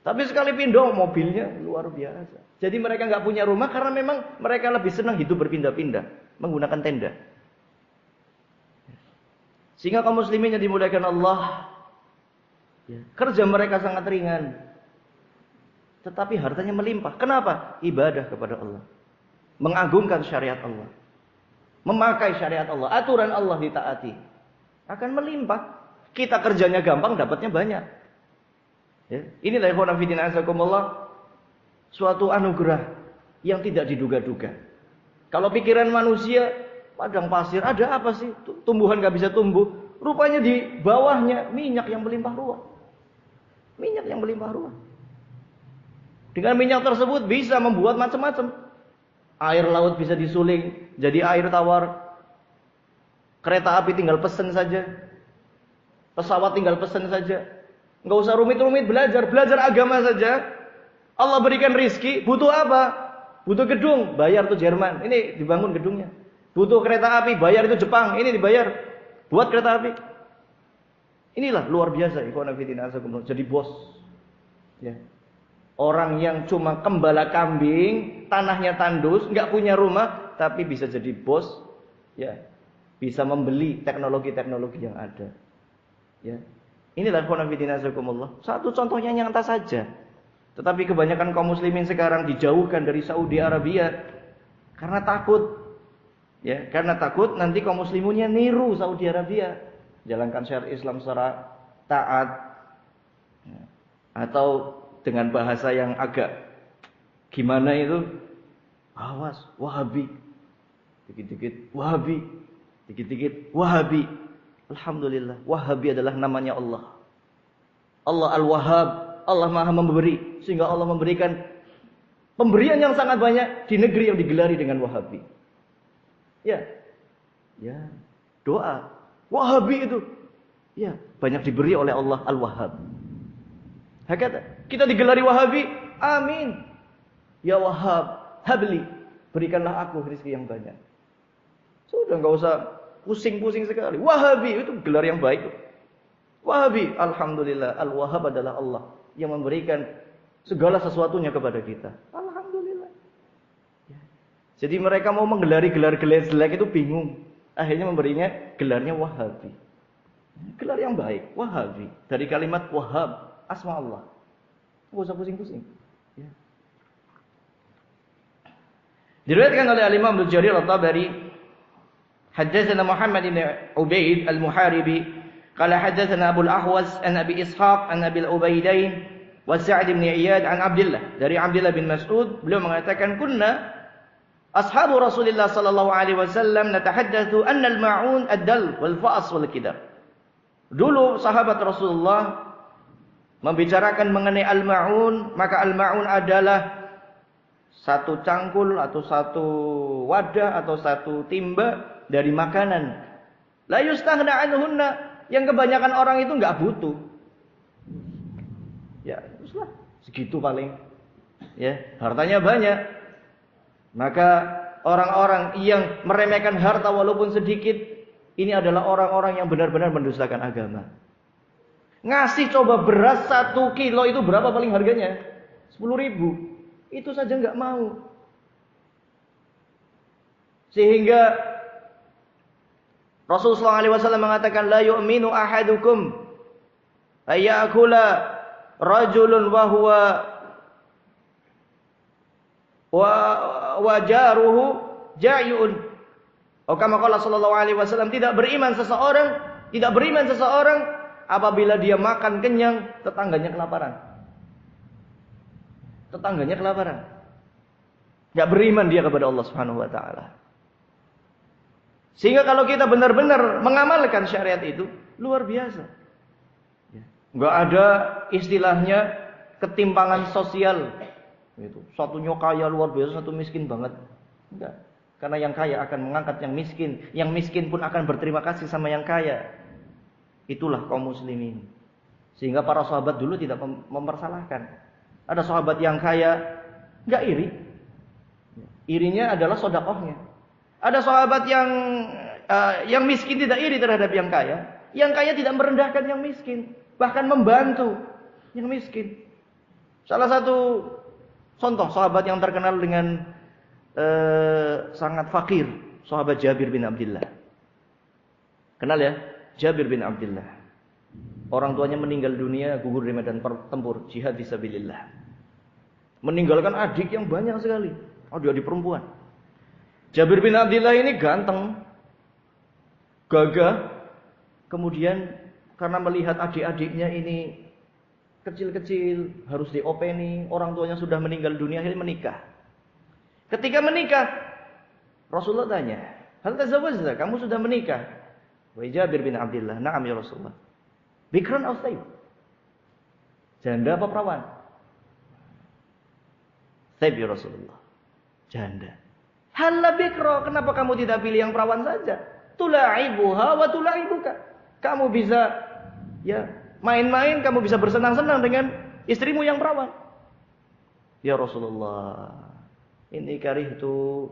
A: Tapi sekali pindah mobilnya luar biasa. Jadi mereka nggak punya rumah karena memang mereka lebih senang hidup berpindah-pindah menggunakan tenda. Sehingga kaum muslimin yang dimuliakan Allah, ya, kerja mereka sangat ringan, tetapi hartanya melimpah. Kenapa? Ibadah kepada Allah, mengagungkan syariat Allah, memakai syariat Allah, aturan Allah ditaati, akan melimpah. Kita kerjanya gampang, dapatnya banyak. Ya, inilah ikhwan fillah azakumullah, suatu anugerah yang tidak diduga-duga. Kalau pikiran manusia, padang pasir, ada apa sih? Tumbuhan gak bisa tumbuh. Rupanya di bawahnya minyak yang melimpah ruah. Minyak yang melimpah ruah. Dengan minyak tersebut bisa membuat macam-macam. Air laut bisa disuling jadi air tawar. Kereta api tinggal pesen saja. Pesawat tinggal pesen saja. Nggak usah rumit-rumit belajar agama saja. Allah berikan rizki, butuh apa? Butuh gedung, bayar tuh Jerman. Ini dibangun gedungnya. Butuh kereta api, bayar itu Jepang. Ini dibayar. Buat kereta api. Inilah luar biasa ikhwan fillah azakumullah. Jadi bos. Ya. Orang yang cuma gembala kambing, tanahnya tandus, nggak punya rumah, tapi bisa jadi bos. Ya. Bisa membeli teknologi-teknologi yang ada. Ya. Inilah ikhwan fillah azakumullah. Satu contohnya nyata saja. Tetapi kebanyakan kaum muslimin sekarang dijauhkan dari Saudi Arabia karena takut. Ya, karena takut nanti kaum muslimunnya niru Saudi Arabia, jalankan syariat Islam secara taat, ya, atau dengan bahasa yang agak gimana itu, awas Wahabi, dikit-dikit Wahabi, dikit-dikit Wahabi. Alhamdulillah, Wahabi adalah namanya Allah. Allah Al-Wahhab, Allah Maha Memberi, sehingga Allah memberikan pemberian yang sangat banyak di negeri yang digelari dengan Wahabi. Ya, ya, doa Wahabi itu, ya, banyak diberi oleh Allah Al-Wahhab. Hakata, kita digelari Wahabi, amin. Ya Wahhab, habli, berikanlah aku rezeki yang banyak. Sudah nggak usah pusing-pusing sekali. Wahabi itu gelar yang baik. Wahabi, alhamdulillah, Al-Wahhab adalah Allah yang memberikan segala sesuatunya kepada kita. Alhamdulillah. Jadi mereka mau menggelari gelar-gelar jelek itu bingung. Akhirnya memberinya gelarnya Wahabi. Gelar yang baik, Wahabi. Dari kalimat Wahhab, asma Allah. Nggak usah pusing-pusing. Ya. Diriwayatkan oleh Al-Imam Ibnu Jarir At-Tabari, haddatsana Muhammad bin Ubaid Al-Muharibi, qala haddatsana Abu Al-Ahwas an Abi Ishaq an Abi Al-Ubaidain wa Sa'd bin Iyad an Abdullah. Dari Abdullah bin Mas'ud, beliau mengatakan kunna ashabu Rasulillah sallallahu alaihi wasallam natahaddatsu anna al-ma'un ad-dal wal fa's wal kidar. Dulu sahabat Rasulullah membicarakan mengenai al-ma'un, maka al-ma'un adalah satu cangkul atau satu wadah atau satu timba dari makanan. La yustaghna anhunna, yang kebanyakan orang itu enggak butuh. Ya, teruslah segitu paling. Ya, hartanya banyak. Maka orang-orang yang meremehkan harta walaupun sedikit, ini adalah orang-orang yang benar-benar mendustakan agama. Ngasih coba beras 1 kilo itu berapa paling harganya? 10.000. Itu saja enggak mau. Sehingga Rasulullah SAW mengatakan, la yu'minu ahadukum ayyakula rajulun wa jaruhu ja'yun. Kama qala sallallahu alaihi wasallam, tidak beriman seseorang apabila dia makan kenyang, tetangganya kelaparan. Enggak beriman dia kepada Allah Subhanahu wa taala. Sehingga kalau kita benar-benar mengamalkan syariat itu, luar biasa. Enggak ada istilahnya ketimpangan sosial. Gitu. Satunya kaya luar biasa, satu miskin banget. Enggak. Karena yang kaya akan mengangkat yang miskin. Yang miskin pun akan berterima kasih sama yang kaya. Itulah kaum muslimin. Sehingga para sahabat dulu tidak mempersalahkan. Ada sahabat yang kaya, enggak iri. Irinya adalah sedekahnya. Ada sahabat yang miskin tidak iri terhadap yang kaya. Yang kaya tidak merendahkan yang miskin, bahkan membantu yang miskin. Salah satu contoh sahabat yang terkenal dengan sangat fakir, sahabat Jabir bin Abdullah. Kenal ya? Jabir bin Abdullah. Orang tuanya meninggal dunia gugur di medan tempur jihad fisabilillah. Meninggalkan adik yang banyak sekali. Adik perempuan. Jabir bin Abdullah ini ganteng, gagah. Kemudian karena melihat adik-adiknya ini kecil-kecil, harus diopeni, orang tuanya sudah meninggal dunia, akhirnya menikah. Ketika menikah, Rasulullah tanya, hal tazawwajta, kamu sudah menikah? Wa Jabir bin Abdullah, na'am ya Rasulullah. Bikran aw thayyib? Janda apa perawan? Thayyib ya Rasulullah. Janda. Halla bikra, kenapa kamu tidak pilih yang perawan saja? Tula'ibuha wa tula'ibuka. Kamu bisa ya main-main, kamu bisa bersenang-senang dengan istrimu yang perawan. Ya Rasulullah, inni karihtu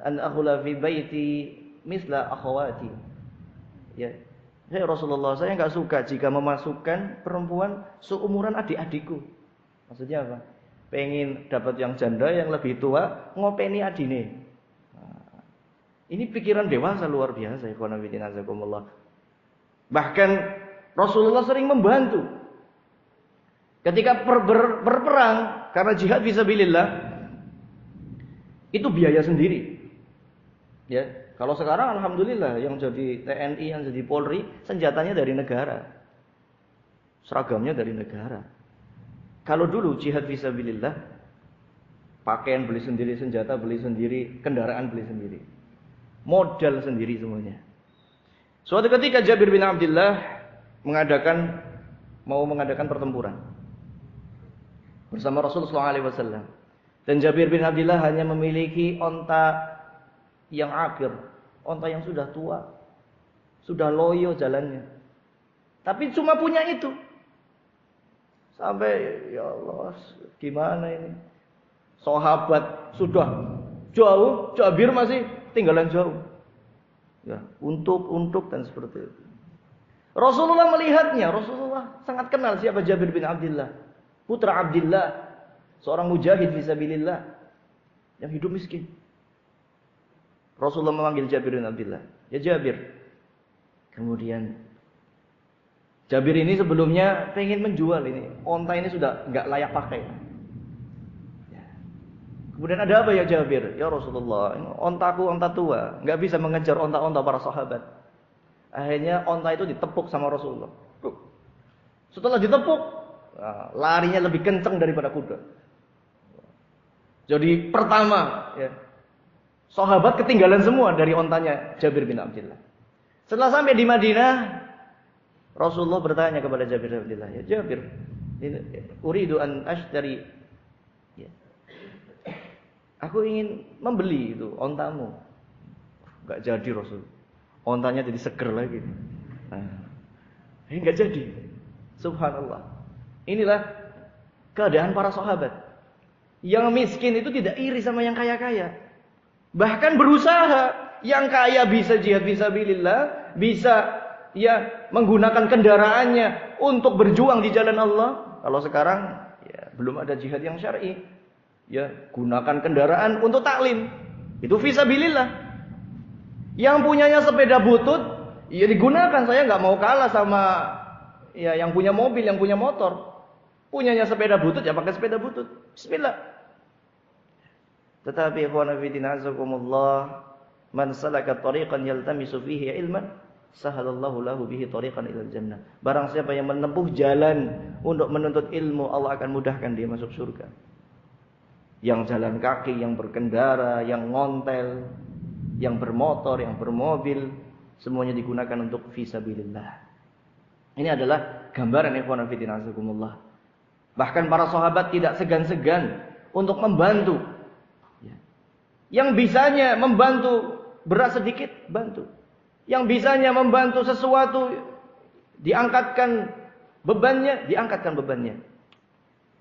A: an akhula fi baiti misla akhawati. Ya Rasulullah, saya enggak suka jika memasukkan perempuan seumuran adik-adikku. Maksudnya apa? Pengen dapat yang janda yang lebih tua, ngopeni adine. Nah, ini pikiran dewasa luar biasa, ikhwan fillah azakumullah. Bahkan Rasulullah sering membantu. Ketika berperang karena jihad fisabilillah, itu biaya sendiri. Ya, kalau sekarang alhamdulillah yang jadi TNI, yang jadi Polri, senjatanya dari negara. Seragamnya dari negara. Kalau dulu jihad fisabilillah, pakaian beli sendiri, senjata beli sendiri, kendaraan beli sendiri. Modal sendiri semuanya. Suatu ketika Jabir bin Abdullah mau mengadakan pertempuran bersama Rasulullah SAW. Dan Jabir bin Abdullah hanya memiliki onta yang akhir, onta yang sudah tua, sudah loyo jalannya. Tapi cuma punya itu. Sampai ya Allah, gimana ini? Sahabat sudah jauh, Jabir masih tinggalan jauh. Ya, untuk dan seperti itu. Rasulullah melihatnya, Rasulullah sangat kenal siapa Jabir bin Abdullah, putra Abdullah, seorang mujahid fisabilillah yang hidup miskin. Rasulullah memanggil Jabir bin Abdullah, "Ya Jabir." Kemudian Jabir ini sebelumnya pengen menjual ini. Onta ini sudah enggak layak pakai. Ya. Kemudian ada apa ya Jabir? Ya Rasulullah, ontaku onta tua, enggak bisa mengejar onta-onta para sahabat. Akhirnya onta itu ditepuk sama Rasulullah. Setelah ditepuk, larinya lebih kencang daripada kuda. Jadi pertama, ya, sahabat ketinggalan semua dari ontanya Jabir bin Abdullah. Setelah sampai di Madinah, Rasulullah bertanya kepada Jabir bin Abdullah, "Ya Jabir, uridu an ashtari." Ya. Aku ingin membeli itu ontamu. Enggak jadi Rasul. Ontanya jadi seger lagi. Ini enggak jadi. Subhanallah. Inilah keadaan para sahabat. Yang miskin itu tidak iri sama yang kaya-kaya. Bahkan berusaha. Yang kaya bisa jihad fisabilillah, bisa menggunakan kendaraannya untuk berjuang di jalan Allah. Kalau sekarang belum ada jihad yang syar'i. Gunakan kendaraan untuk taklim. Itu fisabilillah. Yang punyanya sepeda butut, digunakan. Saya nggak mau kalah sama yang punya mobil, yang punya motor. Punyanya sepeda butut, pakai sepeda butut. Bismillah. Tetapi ikhwan fillah azakumullah, man salaka tariqan yaltamisu fihi ilman, sahalallahu lahu bihi tariqan ilal jannah. Barang siapa yang menempuh jalan untuk menuntut ilmu, Allah akan mudahkan dia masuk surga. Yang jalan kaki, yang berkendara, yang ngontel, yang bermotor, yang bermobil, semuanya digunakan untuk fisabilillah. Ini adalah gambaran ikhwan fillah azakumullah. Bahkan para sahabat tidak segan-segan untuk membantu. Yang bisanya membantu beras sedikit, bantu. Yang bisanya membantu sesuatu, diangkatkan bebannya, diangkatkan bebannya.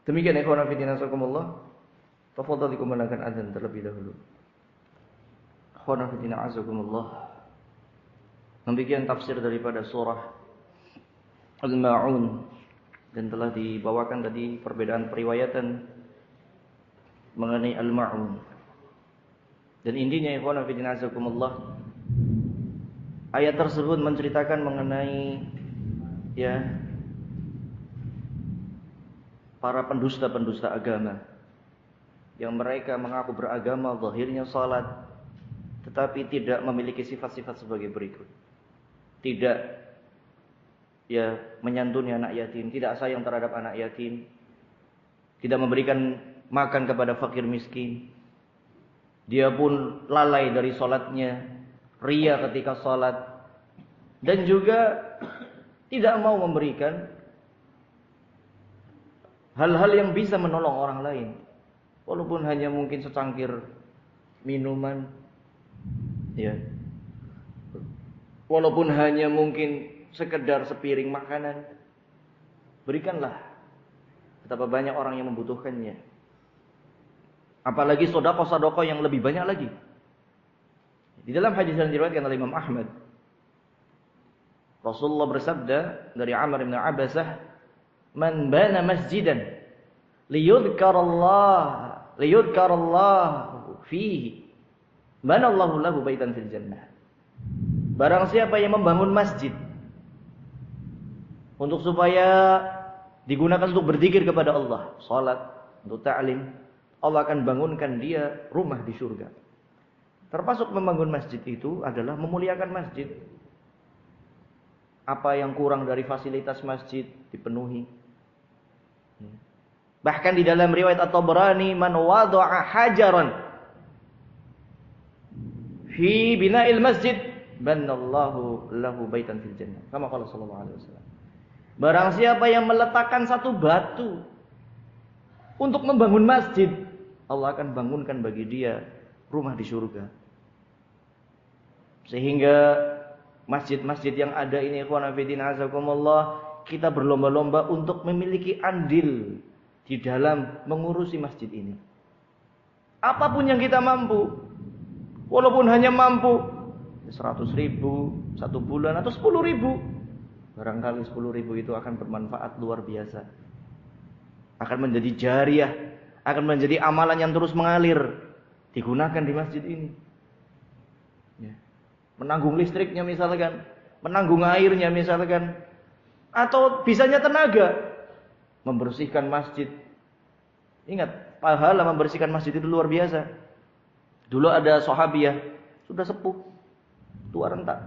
A: Demikian ikhwan fillah azakumullah. Tafadhal dikumandangkan azan terlebih dahulu. Ikhwan fillah azakumullah. Demikian tafsir daripada surah Al-Ma'un, dan telah dibawakan tadi perbedaan periwayatan mengenai Al-Ma'un. Dan intinya ikhwan fillah azakumullah, ayat tersebut menceritakan mengenai para pendusta-pendusta agama yang mereka mengaku beragama, zahirnya salat, tetapi tidak memiliki sifat-sifat sebagai berikut. Tidak menyantuni anak yatim, tidak sayang terhadap anak yatim, tidak memberikan makan kepada fakir miskin. Dia pun lalai dari salatnya, ria ketika salat, dan juga tidak mau memberikan hal-hal yang bisa menolong orang lain, walaupun hanya mungkin secangkir minuman, walaupun hanya mungkin sekedar sepiring makanan, berikanlah. Betapa banyak orang yang membutuhkannya. Apalagi sedekah-sedekah yang lebih banyak lagi. Di dalam hadis yang diriwayatkan oleh Imam Ahmad, Rasulullah bersabda dari Amr bin Abasah, "Man bana masjidan liyudhkarallah fihi, banallahu lahu baitan fil jannah." Barang siapa yang membangun masjid untuk supaya digunakan untuk berzikir kepada Allah, salat, untuk ta'lim, Allah akan bangunkan dia rumah di surga. Termasuk membangun masjid itu adalah memuliakan masjid. Apa yang kurang dari fasilitas masjid dipenuhi. Bahkan di dalam riwayat At-Tabrani, man wada'a hajaran fi bina'il masjid, banallahu lahu baitan fil jannah. Kama qala sallallahu alaihi wasallam. Barang siapa yang meletakkan satu batu untuk membangun masjid, Allah akan bangunkan bagi dia rumah di surga. Sehingga masjid-masjid yang ada ini, ikhwan fillah azakumullah, kita berlomba-lomba untuk memiliki andil di dalam mengurusi masjid ini. Apapun yang kita mampu, walaupun hanya mampu 100.000 satu bulan atau 10.000, barangkali 10.000 itu akan bermanfaat luar biasa. Akan menjadi jariyah, akan menjadi amalan yang terus mengalir, digunakan di masjid ini. Menanggung listriknya misalkan, menanggung airnya misalkan, atau bisanya tenaga, membersihkan masjid. Ingat, pahala membersihkan masjid itu luar biasa. Dulu ada sahabiyah, sudah sepuh, tua rentak,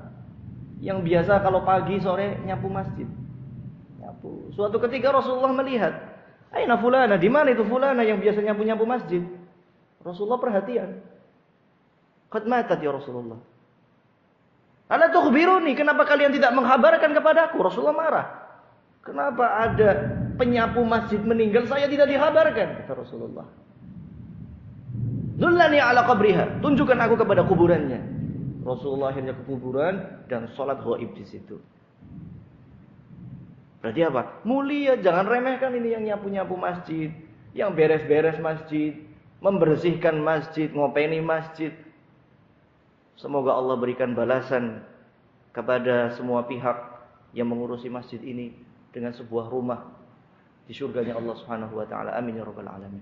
A: yang biasa kalau pagi sore nyapu masjid. Nyapu. Suatu ketika Rasulullah melihat, aina fulana, di mana itu fulana yang biasa nyapu-nyapu masjid? Rasulullah perhatian. Qad matat ya Rasulullah. Ala tukhbiruni, kenapa kalian tidak menghabarkan kepadaku? Rasulullah marah. Kenapa ada penyapu masjid meninggal saya tidak dihabarkan? Kata Rasulullah. Dullani ala qabriha, tunjukkan aku kepada kuburannya. Rasulullah akhirnya ke kuburan dan sholat ghaib di situ. Berarti apa? Mulia, jangan remehkan ini yang nyapu-nyapu masjid, yang beres-beres masjid, membersihkan masjid, ngopeni masjid. Semoga Allah berikan balasan kepada semua pihak yang mengurusi masjid ini dengan sebuah rumah di surganya Allah Subhanahu wa taala. Amin ya rabbal alamin.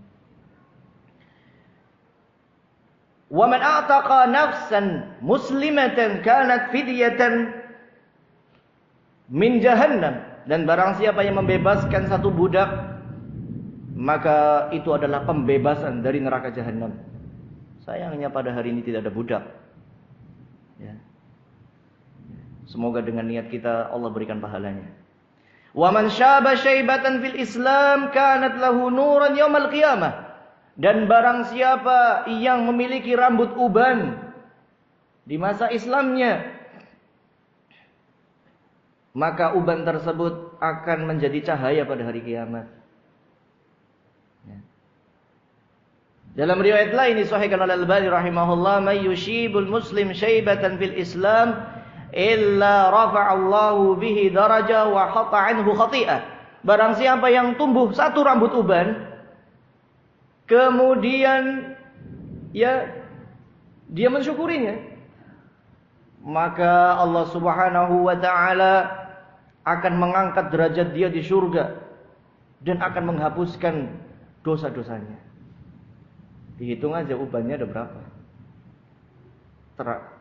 A: Wa man a'taqa nafsan muslimatan kanat fidyatan min jahannam, dan barang siapa yang membebaskan satu budak, maka itu adalah pembebasan dari neraka jahanam. Sayangnya pada hari ini tidak ada budak. Ya. Semoga dengan niat kita Allah berikan pahalanya. Wa man syaba syaibatan fil Islam kanat lahu nuran yaumal qiyamah. Dan barang siapa yang memiliki rambut uban di masa Islamnya, maka uban tersebut akan menjadi cahaya pada hari kiamat. Ya. Dalam riwayat lain disahihkan oleh Al-Albani rahimahullah, "May yushibul muslim syaibatan fil Islam illa rafa'allahu bihi darajah wa hatta anhu khati'ah." Barang siapa yang tumbuh satu rambut uban, kemudian ya dia mensyukurinya, maka Allah Subhanahu wa taala akan mengangkat derajat dia di surga dan akan menghapuskan dosa-dosanya. Dihitung aja ubannya ada berapa.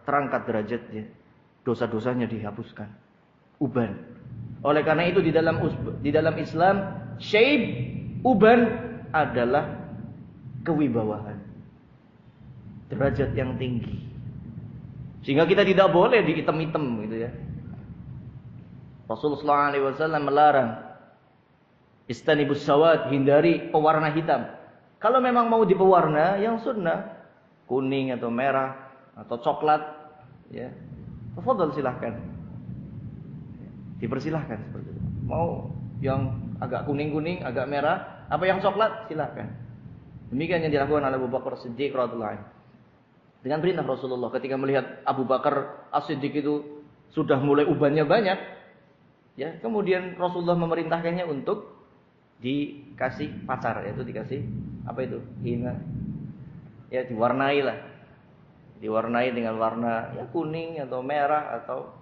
A: Terangkat derajatnya, dosa-dosanya dihapuskan. Uban. Oleh karena itu di dalam Islam, syaib, uban adalah kewibawaan, derajat yang tinggi, sehingga kita tidak boleh diitem-item gitu ya. Rasulullah SAW melarang, istanibus sawad, hindari pewarna hitam. Kalau memang mau dipewarna yang sunnah, kuning atau merah atau coklat, ya, tafadhal silahkan, dipersilahkan seperti itu. Mau yang agak kuning-kuning, agak merah, apa yang coklat, silahkan. Demikian yang dilakukan oleh Abu Bakar Siddiq radhiyallahu anhu. Dengan perintah Rasulullah, ketika melihat Abu Bakar As-Siddiq itu sudah mulai ubannya banyak, ya, kemudian Rasulullah memerintahkannya untuk dikasih pacar, yaitu dikasih apa itu? Hina. Ya, diwarnai lah. Diwarnai dengan warna ya kuning atau merah atau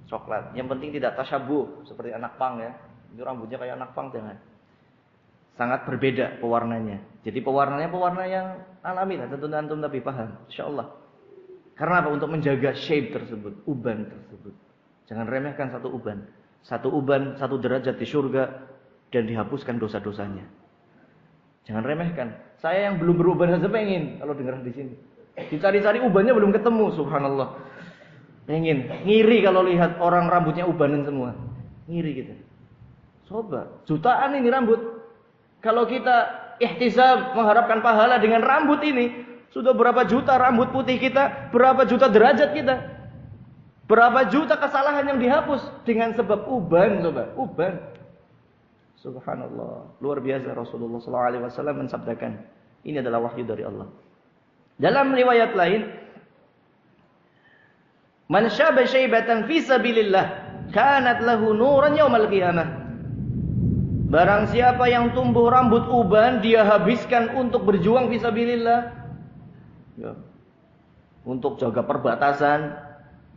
A: coklat. Yang penting tidak tasyabuh seperti anak pang ya. Itu rambutnya kayak anak pang, jangan. Sangat berbeda pewarnanya. Jadi pewarnanya pewarna yang alami lah. Tentu antum lebih paham, insyaallah. Karena apa? Untuk menjaga shape tersebut, uban tersebut. Jangan remehkan satu uban. Satu uban, satu derajat di surga dan dihapuskan dosa-dosanya. Jangan remehkan. Saya yang belum beruban saja pengen kalau dengar di sini. Dicari-cari ubannya belum ketemu, subhanallah. Pengen, ngiri kalau lihat orang rambutnya ubanan semua. Ngiri gitu. Coba, jutaan ini rambut. Kalau kita ihtisab mengharapkan pahala dengan rambut ini, sudah berapa juta rambut putih kita, berapa juta derajat kita, berapa juta kesalahan yang dihapus dengan sebab uban, coba, uban. Subhanallah, luar biasa. Rasulullah SAW mensabdakan, ini adalah wahyu dari Allah. Dalam riwayat lain, man syaba syaibatan fi sabilillah kanat lahu nuran yaumal qiyamah. Barang siapa yang tumbuh rambut uban, dia habiskan untuk berjuang fisabilillah, ya, untuk jaga perbatasan,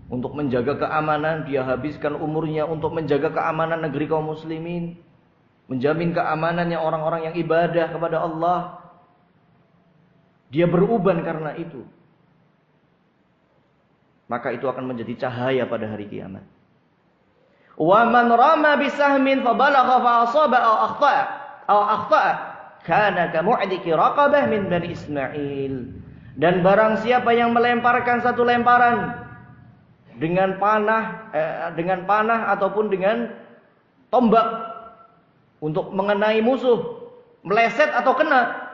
A: untuk menjaga keamanan, dia habiskan umurnya untuk menjaga keamanan negeri kaum muslimin, menjamin keamanannya orang-orang yang ibadah kepada Allah. Dia beruban karena itu, maka itu akan menjadi cahaya pada hari kiamat. Wa man rama bisahmin fabalagha fa asaba aw akhta'a kana kamu'diki raqabah min bani Ismail. Dan barang siapa yang melemparkan satu lemparan dengan panah ataupun dengan tombak untuk mengenai musuh, meleset atau kena,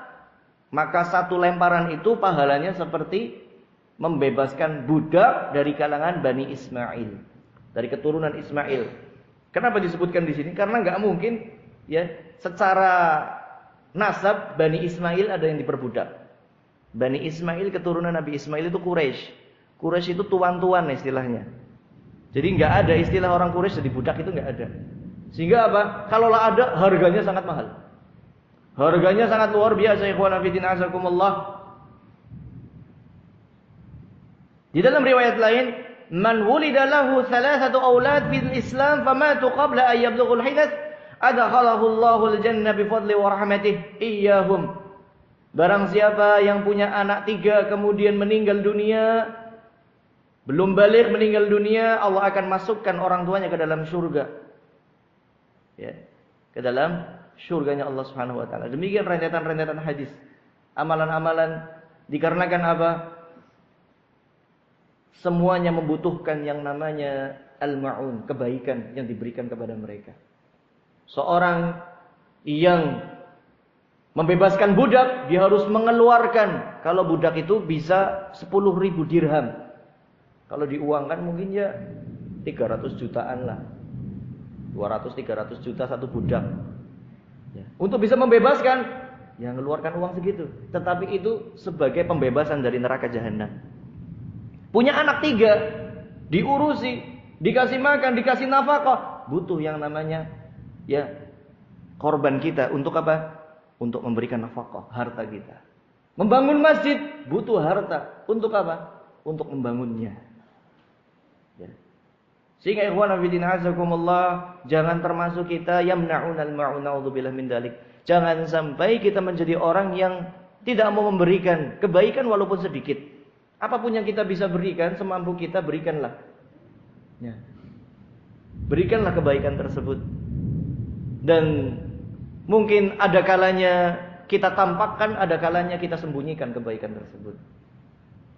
A: maka satu lemparan itu pahalanya seperti membebaskan budak dari kalangan Bani Ismail, dari keturunan Ismail. Kenapa disebutkan di sini? Karena nggak mungkin ya secara nasab Bani Ismail ada yang diperbudak. Bani Ismail, keturunan Nabi Ismail itu Quraisy. Quraisy itu tuan-tuan istilahnya. Jadi nggak ada istilah orang Quraisy jadi budak, itu nggak ada. Sehingga apa? Kalaulah ada, harganya sangat mahal. Harganya sangat luar biasa, ikhwan fillah azakumullah. Di dalam riwayat lain, man wulida lahu thalathatu aulad fil Islam famatu qabla an yablughul hinath adkhalahu Allahu al-jannah bi fadli wa rahmatih iyyahum. Barang siapa yang punya anak 3 kemudian meninggal dunia, belum balik meninggal dunia, Allah akan masukkan orang tuanya ke dalam surga. Ya, ke dalam surganya Allah Subhanahu wa taala. Demikian rentetan-rentetan hadis. Amalan-amalan dikarenakan apa? Semuanya membutuhkan yang namanya al-ma'un, kebaikan yang diberikan kepada mereka. Seorang yang membebaskan budak, dia harus mengeluarkan. Kalau budak itu bisa 10.000 dirham. Kalau diuangkan mungkin ya 300 jutaan lah. 200-300 juta satu budak. Ya. Untuk bisa membebaskan, ya mengeluarkan uang segitu. Tetapi itu sebagai pembebasan dari neraka jahanam. Punya anak 3, diurusi, dikasih makan, dikasih nafkah, butuh yang namanya ya korban kita untuk apa? Untuk memberikan nafkah, harta kita. Membangun masjid butuh harta, untuk apa? Untuk membangunnya. Ya. Sehingga ikhwan fillah azakumullah, jangan termasuk kita yamna'unal ma'un, naudzubillah min dzalik. Jangan sampai kita menjadi orang yang tidak mau memberikan kebaikan walaupun sedikit. Apapun yang kita bisa berikan, semampu kita berikanlah. Ya. Berikanlah kebaikan tersebut. Dan mungkin ada kalanya kita tampakkan, ada kalanya kita sembunyikan kebaikan tersebut.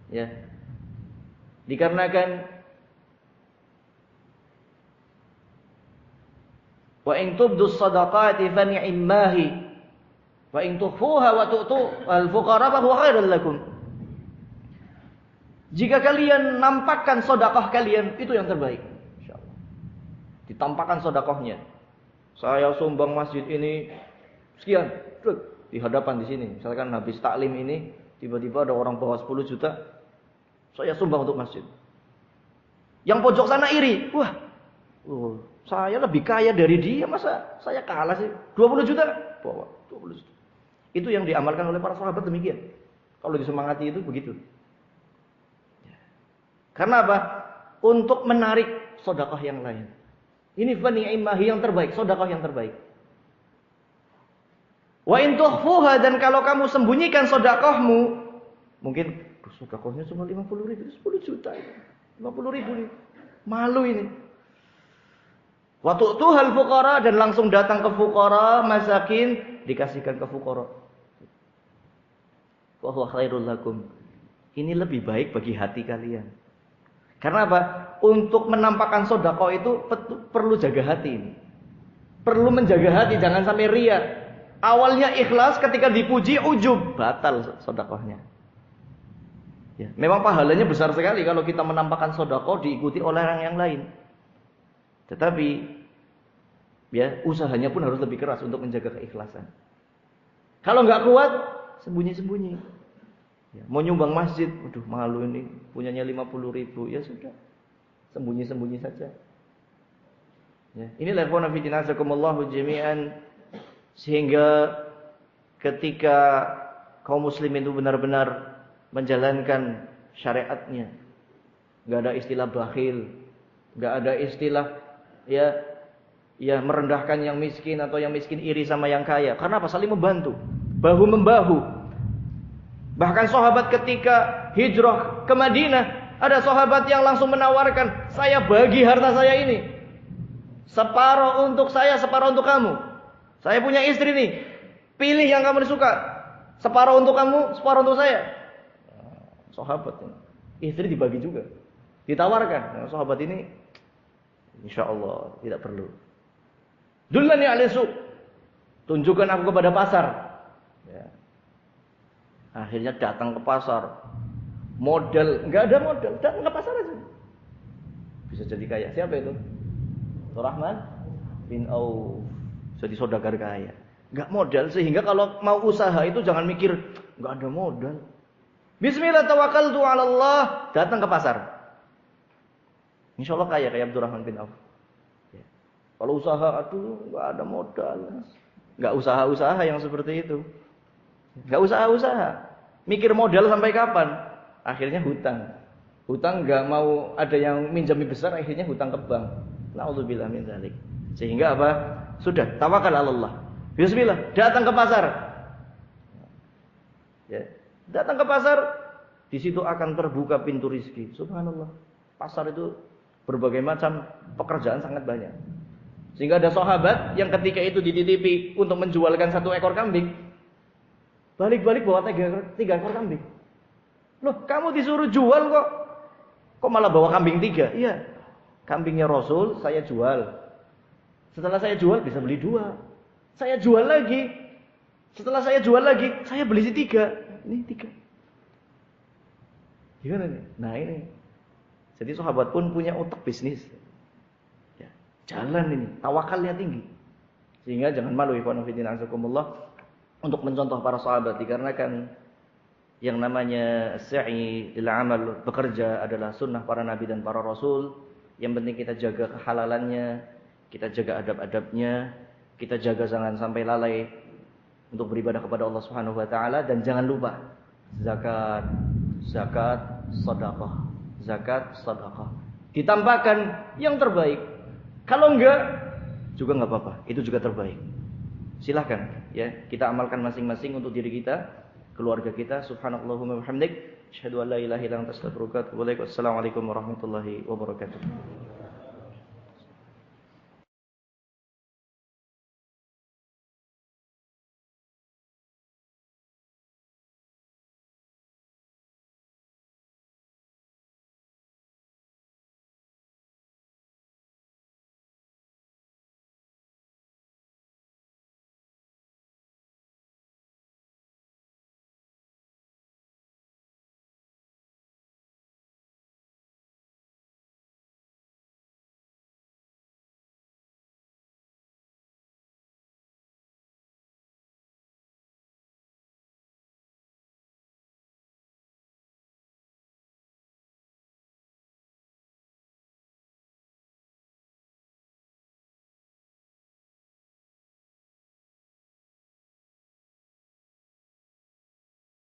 A: Ya. Dikarenakan wa in tubdus shadaqati fa ni'mahi wa in tukhfuha wa tu'tu al-fuqara fa huwa khairul lakum. Jika kalian nampakkan sedekah kalian, itu yang terbaik, insyaallah. Ditampakkan sedekahnya. Saya sumbang masjid ini sekian, di hadapan di sini. Misalkan habis taklim ini, tiba-tiba ada orang bawa 10 juta, saya sumbang untuk masjid. Yang pojok sana iri, wah, saya lebih kaya dari dia, masa saya kalah sih? 20 juta, bawa 20 juta. Itu yang diamalkan oleh para sahabat demikian. Kalau disemangati itu begitu. Karena apa? Untuk menarik sedekah yang lain. Ini fani'imah yang terbaik, sedekah yang terbaik. Wa in tukhfuha, dan kalau kamu sembunyikan sedekahmu, mungkin sedekahnya cuma 50.000, 10 juta ini. 50.000 nih. Malu ini. Wa tu'tuhal fuqara, dan langsung datang ke fuqara, masakin, dikasihkan ke fuqara. Wa huwa khairul lakum. Ini lebih baik bagi hati kalian. Karena apa? Untuk menampakkan sedekah itu perlu jaga hati ini. Perlu menjaga hati, jangan sampai ria. Awalnya ikhlas, ketika dipuji ujub, batal sedekahnya. Ya, memang pahalanya besar sekali kalau kita menampakkan sedekah diikuti oleh orang yang lain. Tetapi ya, usahanya pun harus lebih keras untuk menjaga keikhlasan. Kalau nggak kuat, sembunyi-sembunyi. Ya, mau nyumbang masjid, waduh malu ini, punyanya 50.000, ya sudah, sembunyi-sembunyi saja. Ya, inilah ikhwan fillah azakumullahu jami'an, sehingga ketika kaum muslimin itu benar-benar menjalankan syariatnya, nggak ada istilah bakhil, nggak ada istilah ya merendahkan yang miskin atau yang miskin iri sama yang kaya. Karena apa? Saling membantu, bahu membahu. Bahkan sahabat ketika hijrah ke Madinah, ada sahabat yang langsung menawarkan, saya bagi harta saya ini, separuh untuk saya, separuh untuk kamu. Saya punya istri nih, pilih yang kamu suka, separuh untuk kamu, separuh untuk saya. Sahabat ini, istri dibagi juga, ditawarkan. Nah, sahabat ini, insya Allah tidak perlu. Dullani ala suq, tunjukkan aku kepada pasar. Ya. Akhirnya datang ke pasar, modal, nggak ada modal, datang ke pasar aja, bisa jadi kaya. Siapa itu? Rahman bin Auf, jadi saudagar kaya, nggak modal, sehingga kalau mau usaha itu jangan mikir nggak ada modal, Bismillah tawakkaltu 'ala Allah, datang ke pasar. Insyaallah kaya kayak Abdurrahman bin Auf. Ya. Kalau usaha aduh enggak ada modal. Enggak usaha-usaha yang seperti itu. Enggak usaha-usaha. Mikir modal sampai kapan? Akhirnya hutang. Hutang enggak mau ada yang minjami besar, akhirnya hutang ke bank. Nauzubillah min dzalik. Sehingga apa? Sudah tawakal 'ala Allah. Bismillah, datang ke pasar. Ya. Datang ke pasar, di situ akan terbuka pintu rizki. Subhanallah. Pasar itu berbagai macam pekerjaan sangat banyak. Sehingga ada sahabat yang ketika itu dititipi untuk menjualkan 1 ekor kambing, balik-balik bawa 3 ekor kambing. Loh, kamu disuruh jual kok malah bawa kambing 3? Iya, kambingnya Rasul saya jual. Setelah saya jual bisa beli 2. Saya jual lagi. Setelah saya jual lagi, saya beli 3. Ini 3. Gimana nih? Nah ini. Jadi sahabat pun punya otak bisnis. Ya, jalan ini, tawakalnya tinggi. Sehingga jangan malu ikhwan fillah azakumullah untuk mencontoh para sahabat, dikarenakan yang namanya sa'i ila amal, bekerja adalah sunnah para nabi dan para rasul. Yang penting kita jaga kehalalannya, kita jaga adab-adabnya, kita jaga jangan sampai lalai untuk beribadah kepada Allah Subhanahu wa taala, dan jangan lupa zakat, sedekah. Zakat, sedekah. Ditambahkan yang terbaik. Kalau enggak juga enggak apa-apa, itu juga terbaik. Silahkan ya, kita amalkan masing-masing untuk diri kita, keluarga kita. Subhanallahumma wa bihamdik, asyhadu an la ilaha illa anta astaghfiruka wa atubu ilaik. Wassalamualaikum warahmatullahi wabarakatuh.